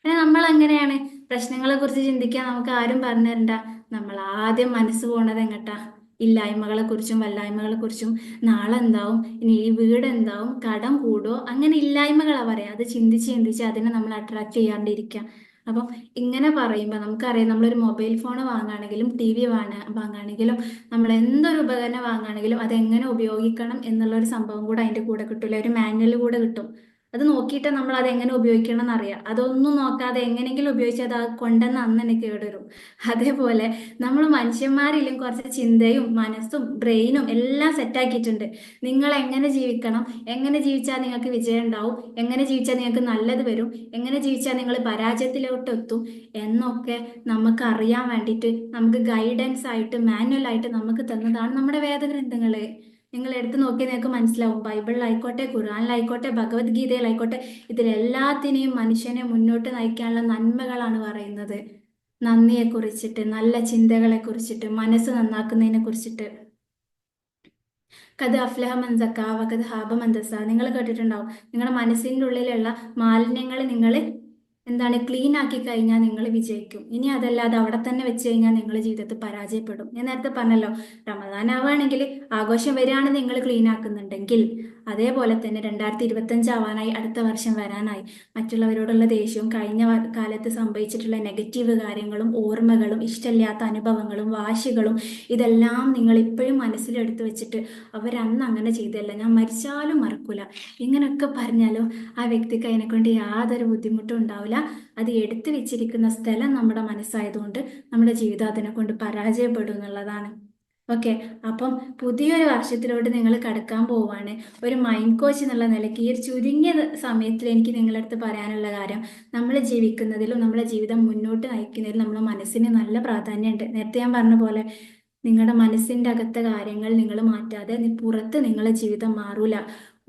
പിന്നെ നമ്മൾ അങ്ങനെയാണ്, പ്രശ്നങ്ങളെ കുറിച്ച് ചിന്തിക്കാൻ നമുക്ക് ആരും പറഞ്ഞു തരണ്ട. നമ്മൾ ആദ്യം മനസ്സ് പോണത് എങ്ങട്ടാ? ഇല്ലായ്മകളെ കുറിച്ചും വല്ലായ്മകളെ കുറിച്ചും. നാളെ എന്താവും, ഇനി ഈ വീട് എന്താവും, കടം കൂടുമോ, അങ്ങനെ ഇല്ലായ്മകളാ പറയാ. അത് ചിന്തിച്ച് ചിന്തിച്ച് അതിനെ നമ്മൾ അട്രാക്ട് ചെയ്യാണ്ടിരിക്കുക. അപ്പം ഇങ്ങനെ പറയുമ്പോൾ നമുക്കറിയാം, നമ്മളൊരു മൊബൈൽ ഫോൺ വാങ്ങുകയാണെങ്കിലും ടി വി വാങ്ങുകയാണെങ്കിലും നമ്മൾ എന്തൊരു ഉപകരണം വാങ്ങുകയാണെങ്കിലും അതെങ്ങനെ ഉപയോഗിക്കണം എന്നുള്ള ഒരു സംഭവം കൂടെ അതിൻ്റെ കൂടെ കിട്ടില്ല, ഒരു മാനുവൽ കൂടെ കിട്ടും. അത് നോക്കിയിട്ട് നമ്മൾ അത് എങ്ങനെ ഉപയോഗിക്കണം എന്നറിയാം. അതൊന്നും നോക്കാതെ എങ്ങനെയെങ്കിലും ഉപയോഗിച്ചാൽ അത് കൊണ്ടുവന്ന് അന്ന് തന്നെ കേടുവരും. അതേപോലെ നമ്മൾ മനുഷ്യന്മാരിലും കുറച്ച് ചിന്തയും മനസ്സും ബ്രെയിനും എല്ലാം സെറ്റാക്കിയിട്ടുണ്ട്. നിങ്ങൾ എങ്ങനെ ജീവിക്കണം, എങ്ങനെ ജീവിച്ചാൽ നിങ്ങൾക്ക് വിജയം ഉണ്ടാവും, എങ്ങനെ ജീവിച്ചാൽ നിങ്ങൾക്ക് നല്ലത് വരും, എങ്ങനെ ജീവിച്ചാൽ നിങ്ങൾ പരാജയത്തിലോട്ട് എത്തും എന്നൊക്കെ നമുക്ക് അറിയാൻ വേണ്ടിയിട്ട് നമുക്ക് ഗൈഡൻസ് ആയിട്ട് മാനുവൽ ആയിട്ട് നമുക്ക് തന്നതാണ് നമ്മുടെ വേദഗ്രന്ഥങ്ങൾ. നിങ്ങൾ എടുത്തു നോക്കി നിങ്ങൾക്ക് മനസ്സിലാവും. ബൈബിളിലായിക്കോട്ടെ, ഖുർആനിലായിക്കോട്ടെ, ഭഗവത്ഗീതയിലായിക്കോട്ടെ, ഇതിലെല്ലാത്തിനെയും മനുഷ്യനെ മുന്നോട്ട് നയിക്കാനുള്ള നന്മകളാണ് പറയുന്നത്. നന്ദിയെ കുറിച്ചിട്ട്, നല്ല ചിന്തകളെ കുറിച്ചിട്ട്, മനസ്സ് നന്നാക്കുന്നതിനെ കുറിച്ചിട്ട്. കത് അഫ്ലഹ മൻ സക്കാ വഖദ് ഹാബ മൻ ദസ്സാ. നിങ്ങൾ കേട്ടിട്ടുണ്ടാവും. നിങ്ങളുടെ മനസ്സിൻ്റെ ഉള്ളിലുള്ള മാലിന്യങ്ങൾ നിങ്ങൾ എന്താണ് ക്ലീൻ ആക്കി കഴിഞ്ഞാൽ നിങ്ങൾ വിജയിക്കും. ഇനി അതല്ലാതെ അവിടെ തന്നെ വെച്ച് കഴിഞ്ഞാൽ നിങ്ങൾ ജീവിതത്തിൽ പരാജയപ്പെടും. ഞാൻ നേരത്തെ പറഞ്ഞല്ലോ, റമദാൻ ആവുകയാണെങ്കിൽ ആഘോഷം വരികയാണ് നിങ്ങൾ ക്ലീൻ ആക്കുന്നുണ്ടെങ്കിൽ, അതേപോലെ തന്നെ 2025 ആവാനായി, അടുത്ത വർഷം വരാനായി, മറ്റുള്ളവരോടുള്ള ദേഷ്യവും കഴിഞ്ഞ കാലത്ത് സംഭവിച്ചിട്ടുള്ള നെഗറ്റീവ് കാര്യങ്ങളും ഓർമ്മകളും ഇഷ്ടമില്ലാത്ത അനുഭവങ്ങളും വാശികളും ഇതെല്ലാം നിങ്ങൾ ഇപ്പോഴും മനസ്സിലെടുത്ത് വെച്ചിട്ട് അവരന്ന് അങ്ങനെ ചെയ്തല്ല, ഞാൻ മരിച്ചാലും മറക്കൂല, ഇങ്ങനെയൊക്കെ പറഞ്ഞാലും ആ വ്യക്തിക്ക് അതിനെക്കൊണ്ട് യാതൊരു ബുദ്ധിമുട്ടും ഉണ്ടാവില്ല. അത് എടുത്തു വെച്ചിരിക്കുന്ന സ്ഥലം നമ്മുടെ മനസ്സായതുകൊണ്ട് നമ്മുടെ ജീവിതം അതിനെ കൊണ്ട് പരാജയപ്പെടും എന്നുള്ളതാണ്. ഓക്കെ. അപ്പം പുതിയൊരു വർഷത്തിലോട്ട് നിങ്ങൾ കടക്കാൻ പോവാണ്. ഒരു മൈൻഡ് കോച്ച് എന്നുള്ള നിലയ്ക്ക് ഈ ഒരു ചുരുങ്ങിയ സമയത്തിൽ എനിക്ക് നിങ്ങളുടെ അടുത്ത് പറയാനുള്ള കാര്യം, നമ്മൾ ജീവിക്കുന്നതിലും നമ്മളെ ജീവിതം മുന്നോട്ട് നയിക്കുന്നതിലും നമ്മുടെ മനസ്സിന് നല്ല പ്രാധാന്യമുണ്ട്. നേരത്തെ ഞാൻ പറഞ്ഞ പോലെ നിങ്ങളുടെ മനസ്സിൻ്റെ അകത്തെ കാര്യങ്ങൾ നിങ്ങൾ മാറ്റാതെ പുറത്ത് നിങ്ങളെ ജീവിതം മാറൂല.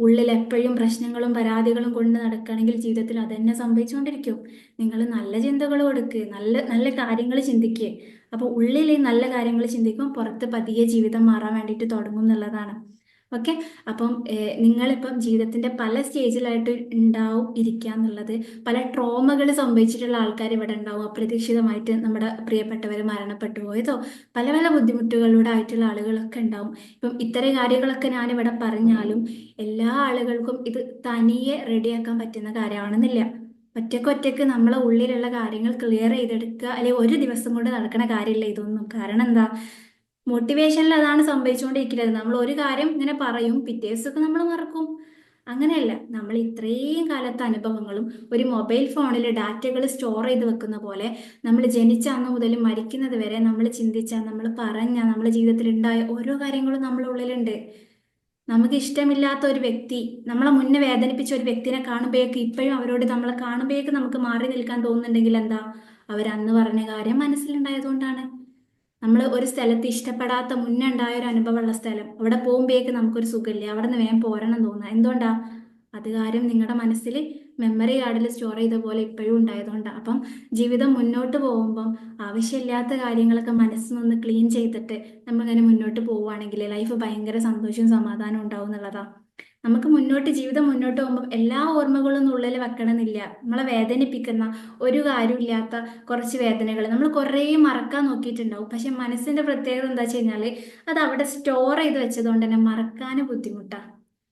ഉള്ളിൽ എപ്പോഴും പ്രശ്നങ്ങളും പരാതികളും കൊണ്ട് നടക്കുകയാണെങ്കിൽ ജീവിതത്തിൽ അതന്നെ സംഭവിച്ചുകൊണ്ടിരിക്കും. നിങ്ങൾ നല്ല ചിന്തകൾ കൊടുക്കുക, നല്ല നല്ല കാര്യങ്ങൾ ചിന്തിക്കുക. അപ്പോൾ ഉള്ളിൽ ഈ നല്ല കാര്യങ്ങൾ ചിന്തിക്കും, പുറത്ത് പതിയെ ജീവിതം മാറാൻ വേണ്ടിയിട്ട് തുടങ്ങും എന്നുള്ളതാണ്. ഓക്കെ. അപ്പം നിങ്ങളിപ്പം ജീവിതത്തിന്റെ പല സ്റ്റേജിലായിട്ട് ഉണ്ടാവും ഇരിക്കുക എന്നുള്ളത്. പല ട്രോമകൾ സംഭവിച്ചിട്ടുള്ള ആൾക്കാർ ഇവിടെ ഉണ്ടാവും. അപ്രതീക്ഷിതമായിട്ട് നമ്മുടെ പ്രിയപ്പെട്ടവർ മരണപ്പെട്ടു പോയതോ പല പല ബുദ്ധിമുട്ടുകളിലൂടെ ആയിട്ടുള്ള ആളുകളൊക്കെ ഉണ്ടാവും. ഇപ്പം ഇത്തരം കാര്യങ്ങളൊക്കെ ഞാനിവിടെ പറഞ്ഞാലും എല്ലാ ആളുകൾക്കും ഇത് തനിയെ റെഡിയാക്കാൻ പറ്റുന്ന കാര്യമാണെന്നില്ല. ഒറ്റയ്ക്കൊറ്റയ്ക്ക് നമ്മളെ ഉള്ളിലുള്ള കാര്യങ്ങൾ ക്ലിയർ ചെയ്തെടുക്കുക അല്ലെങ്കിൽ ഒരു ദിവസം കൊണ്ട് നടക്കണ കാര്യമില്ല ഇതൊന്നും. കാരണം എന്താ, മോട്ടിവേഷനിൽ അതാണ് സംഭവിച്ചുകൊണ്ടിരിക്കുന്നത്. നമ്മൾ ഒരു കാര്യം ഇങ്ങനെ പറയും, പിറ്റേ ദിവസമൊക്കെ നമ്മൾ മറക്കും. അങ്ങനെയല്ല, നമ്മൾ ഇത്രയും കാലത്തെ അനുഭവങ്ങളും ഒരു മൊബൈൽ ഫോണിൽ ഡാറ്റകൾ സ്റ്റോർ ചെയ്ത് വെക്കുന്ന പോലെ നമ്മൾ ജനിച്ച അന്ന് മുതൽ മരിക്കുന്നത് വരെ നമ്മൾ ചിന്തിച്ച, നമ്മൾ പറഞ്ഞ, നമ്മുടെ ജീവിതത്തിൽ ഉണ്ടായ ഓരോ കാര്യങ്ങളും നമ്മുടെ ഉള്ളിലുണ്ട്. നമുക്ക് ഇഷ്ടമില്ലാത്ത ഒരു വ്യക്തി, നമ്മളെ മുന്നേ വേദനിപ്പിച്ച ഒരു വ്യക്തിനെ കാണുമ്പോഴേക്ക് ഇപ്പോഴും അവരോട് നമ്മളെ കാണുമ്പോഴേക്ക് നമുക്ക് മാറി നിൽക്കാൻ തോന്നുന്നുണ്ടെങ്കിൽ എന്താ, അവരന്ന് പറഞ്ഞ കാര്യം മനസ്സിലുണ്ടായതുകൊണ്ടാണ്. നമ്മൾ ഒരു സ്ഥലത്ത് ഇഷ്ടപ്പെടാത്ത മുന്നേ ഉണ്ടായ ഒരു അനുഭവമുള്ള സ്ഥലം, അവിടെ പോകുമ്പോഴേക്ക് നമുക്കൊരു സുഖമില്ല, അവിടെ നിന്ന് വേഗം പോരണം തോന്നുക. എന്തുകൊണ്ടാ? അത് കാര്യം നിങ്ങളുടെ മനസ്സിൽ മെമ്മറി കാർഡിൽ സ്റ്റോർ ചെയ്ത പോലെ ഇപ്പോഴും ഉണ്ടായതുകൊണ്ടാണ്. അപ്പം ജീവിതം മുന്നോട്ട് പോകുമ്പം ആവശ്യമില്ലാത്ത കാര്യങ്ങളൊക്കെ മനസ്സിൽ നിന്ന് ക്ലീൻ ചെയ്തിട്ട് നമ്മളിങ്ങനെ മുന്നോട്ട് പോവുകയാണെങ്കിൽ ലൈഫ് ഭയങ്കര സന്തോഷവും സമാധാനവും ഉണ്ടാവും എന്നുള്ളതാണ്. നമുക്ക് ജീവിതം മുന്നോട്ട് പോകുമ്പോൾ എല്ലാ ഓർമ്മകളും ഉള്ളിൽ വെക്കണമെന്നില്ല. നമ്മളെ വേദനിപ്പിക്കുന്ന ഒരു കാര്യമില്ലാത്ത കുറച്ച് വേദനകൾ നമ്മൾ കുറേ മറക്കാൻ നോക്കിയിട്ടുണ്ടാവും. പക്ഷെ മനസ്സിന്റെ പ്രത്യേകത എന്താ വെച്ച് കഴിഞ്ഞാൽ അത് അവിടെ സ്റ്റോർ ചെയ്ത് വെച്ചതുകൊണ്ട് തന്നെ മറക്കാൻ ബുദ്ധിമുട്ടാണ്.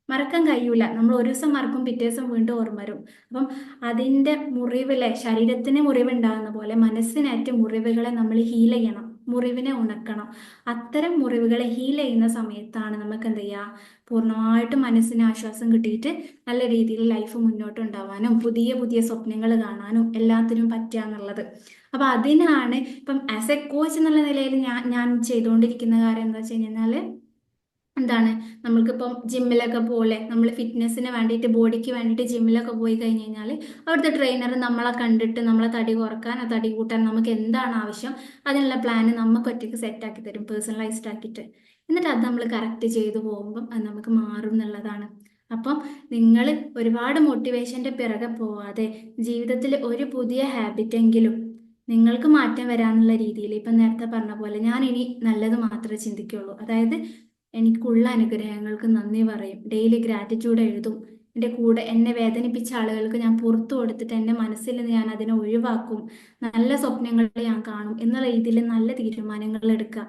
മറക്കാൻ കഴിയൂല. നമ്മൾ ഒരു ദിവസം മറക്കും, പിറ്റേ ദിവസം വീണ്ടും ഓർമ്മ വരും. അപ്പം അതിൻ്റെ മുറിവിലെ, ശരീരത്തിന് മുറിവുണ്ടാകുന്ന പോലെ മനസ്സിനേറ്റ മുറിവുകളെ നമ്മൾ ഹീൽ ചെയ്യണം, മുറിവിനെ ഉണക്കണം. അത്തരം മുറിവുകളെ ഹീൽ ചെയ്യുന്ന സമയത്താണ് നമുക്ക് എന്ത് ചെയ്യുക, പൂർണ്ണമായിട്ടും മനസ്സിന് ആശ്വാസം കിട്ടിയിട്ട് നല്ല രീതിയിൽ ലൈഫ് മുന്നോട്ട് ഉണ്ടാവാനും പുതിയ പുതിയ സ്വപ്നങ്ങൾ കാണാനും എല്ലാത്തിനും പറ്റുക എന്നുള്ളത്. അപ്പം അതിനാണ് ഇപ്പം ആസ് എ കോച്ച് എന്നുള്ള നിലയിൽ ഞാൻ ചെയ്തുകൊണ്ടിരിക്കുന്ന കാര്യം എന്താ വെച്ച് കഴിഞ്ഞാൽ, എന്താണ്, നമ്മൾക്കിപ്പം ജിമ്മിലൊക്കെ പോലെ നമ്മൾ ഫിറ്റ്നസ്സിന് വേണ്ടിയിട്ട്, ബോഡിക്ക് വേണ്ടിയിട്ട് ജിമ്മിലൊക്കെ പോയി കഴിഞ്ഞ് കഴിഞ്ഞാൽ അവിടുത്തെ ട്രെയിനർ നമ്മളെ കണ്ടിട്ട് നമ്മളെ തടി കുറക്കാൻ തടി കൂട്ടാൻ നമുക്ക് എന്താണ് ആവശ്യം അതിനുള്ള പ്ലാന് നമുക്ക് ഒറ്റയ്ക്ക് സെറ്റാക്കി തരും, പേഴ്സണലൈസ്ഡ് ആക്കിയിട്ട്. എന്നിട്ട് അത് നമ്മൾ കറക്റ്റ് ചെയ്തു പോകുമ്പം അത് നമുക്ക് മാറും എന്നുള്ളതാണ്. അപ്പം നിങ്ങൾ ഒരുപാട് മോട്ടിവേഷൻ്റെ പിറകെ പോവാതെ ജീവിതത്തിൽ ഒരു പുതിയ ഹാബിറ്റെങ്കിലും നിങ്ങൾക്ക് മാറ്റം വരാനുള്ള രീതിയിൽ, ഇപ്പം നേരത്തെ പറഞ്ഞ പോലെ ഞാൻ ഇനി നല്ലത് മാത്രമേ ചിന്തിക്കുള്ളൂ. അതായത് എനിക്കുള്ള അനുഗ്രഹങ്ങൾക്ക് നന്ദി പറയും, ഡെയിലി ഗ്രാറ്റിറ്റ്യൂഡ് എഴുതും, എൻ്റെ കൂടെ എന്നെ വേദനിപ്പിച്ച ആളുകൾക്ക് ഞാൻ പുറത്തു കൊടുത്തിട്ട് എൻ്റെ മനസ്സിൽ നിന്ന് ഞാൻ അതിനെ ഒഴിവാക്കും, നല്ല സ്വപ്നങ്ങൾ ഞാൻ കാണും എന്നുള്ള രീതിയിൽ നല്ല തീരുമാനങ്ങൾ എടുക്കുക.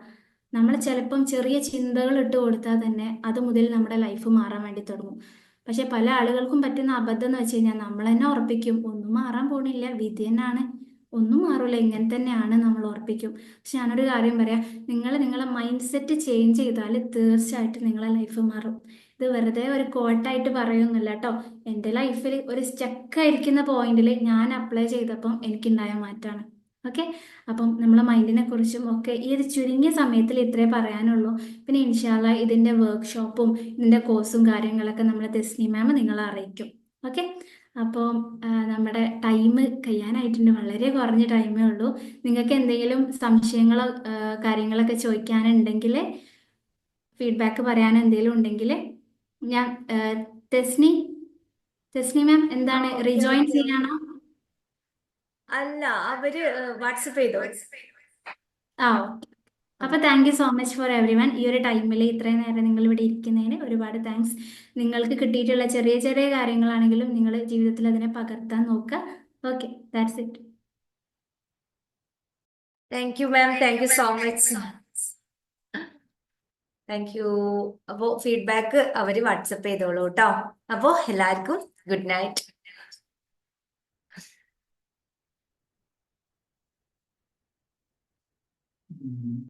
നമ്മൾ ചിലപ്പം ചെറിയ ചിന്തകൾ ഇട്ട് കൊടുത്താൽ തന്നെ അത് മുതൽ നമ്മുടെ ലൈഫ് മാറാൻ വേണ്ടി തുടങ്ങും. പക്ഷെ പല ആളുകൾക്കും പറ്റുന്ന അബദ്ധം എന്ന് വെച്ച് കഴിഞ്ഞാൽ നമ്മൾ തന്നെ ഉറപ്പിക്കും ഒന്നും മാറാൻ പോണില്ല, വിധി തന്നെയാണ്, ഒന്നും മാറൂല, ഇങ്ങനെ തന്നെയാണ് നമ്മൾ ഉറപ്പിക്കും. പക്ഷെ ഞാനൊരു കാര്യം പറയാം, നിങ്ങളെ മൈൻഡ് സെറ്റ് ചേഞ്ച് ചെയ്താൽ തീർച്ചയായിട്ടും നിങ്ങളെ ലൈഫ് മാറും. ഇത് വെറുതെ ഒരു കോട്ടായിട്ട് പറയുന്നില്ല കേട്ടോ. എൻ്റെ ലൈഫിൽ ഒരു സ്റ്റക്കായിരിക്കുന്ന പോയിന്റിൽ ഞാൻ അപ്ലൈ ചെയ്തപ്പം എനിക്കുണ്ടായ മാറ്റമാണ്. ഓക്കെ. അപ്പം നമ്മളെ മൈൻഡിനെ കുറിച്ചും ഒക്കെ ഈ ഒരു ചുരുങ്ങിയ സമയത്തിൽ ഇത്രേ പറയാനുള്ളൂ. പിന്നെ ഇൻഷാല്ല ഇതിൻ്റെ വർക്ക്ഷോപ്പും ഇതിൻ്റെ കോഴ്സും കാര്യങ്ങളൊക്കെ നമ്മളെ തെസ്നി മാം നിങ്ങളെ അറിയിക്കും. ഓക്കെ. അപ്പോൾ നമ്മുടെ ടൈം കഴിയാനായിട്ടുണ്ട്, വളരെ കുറഞ്ഞ ടൈമേ ഉള്ളൂ. നിങ്ങൾക്ക് എന്തെങ്കിലും സംശയങ്ങളോ കാര്യങ്ങളൊക്കെ ചോദിക്കാനുണ്ടെങ്കിൽ, ഫീഡ്ബാക്ക് പറയാൻ എന്തെങ്കിലും ഉണ്ടെങ്കിൽ ഞാൻ തെസ്നി തെസ്നി മാം എന്താണ് ഓക്കെ റീജോയിൻ ഓക്കെ ഓക്കെ. ചെയ്യാണോ? അല്ല, അവര് വാട്സപ്പ് ചെയ്തോ? ആ, ഓക്കെ. അപ്പൊ thank you so much for every one. ഈ ഒരു ടൈമിൽ ഇത്രയും നേരം നിങ്ങൾ ഇവിടെ ഇരിക്കുന്നതിന് ഒരുപാട് താങ്ക്സ്. നിങ്ങൾക്ക് കിട്ടിയിട്ടുള്ള ചെറിയ ചെറിയ കാര്യങ്ങളാണെങ്കിലും നിങ്ങൾ ജീവിതത്തിൽ അതിനെ പകർത്താൻ നോക്കുക. Okay, that's it. Thank you ma'am, thank you so much. Thank you. അപ്പോ ഫീഡ്ബാക്ക് അവര് വാട്സപ്പ് ചെയ്തോളൂ കേട്ടോ. അപ്പോ എല്ലാവർക്കും ഗുഡ് നൈറ്റ്.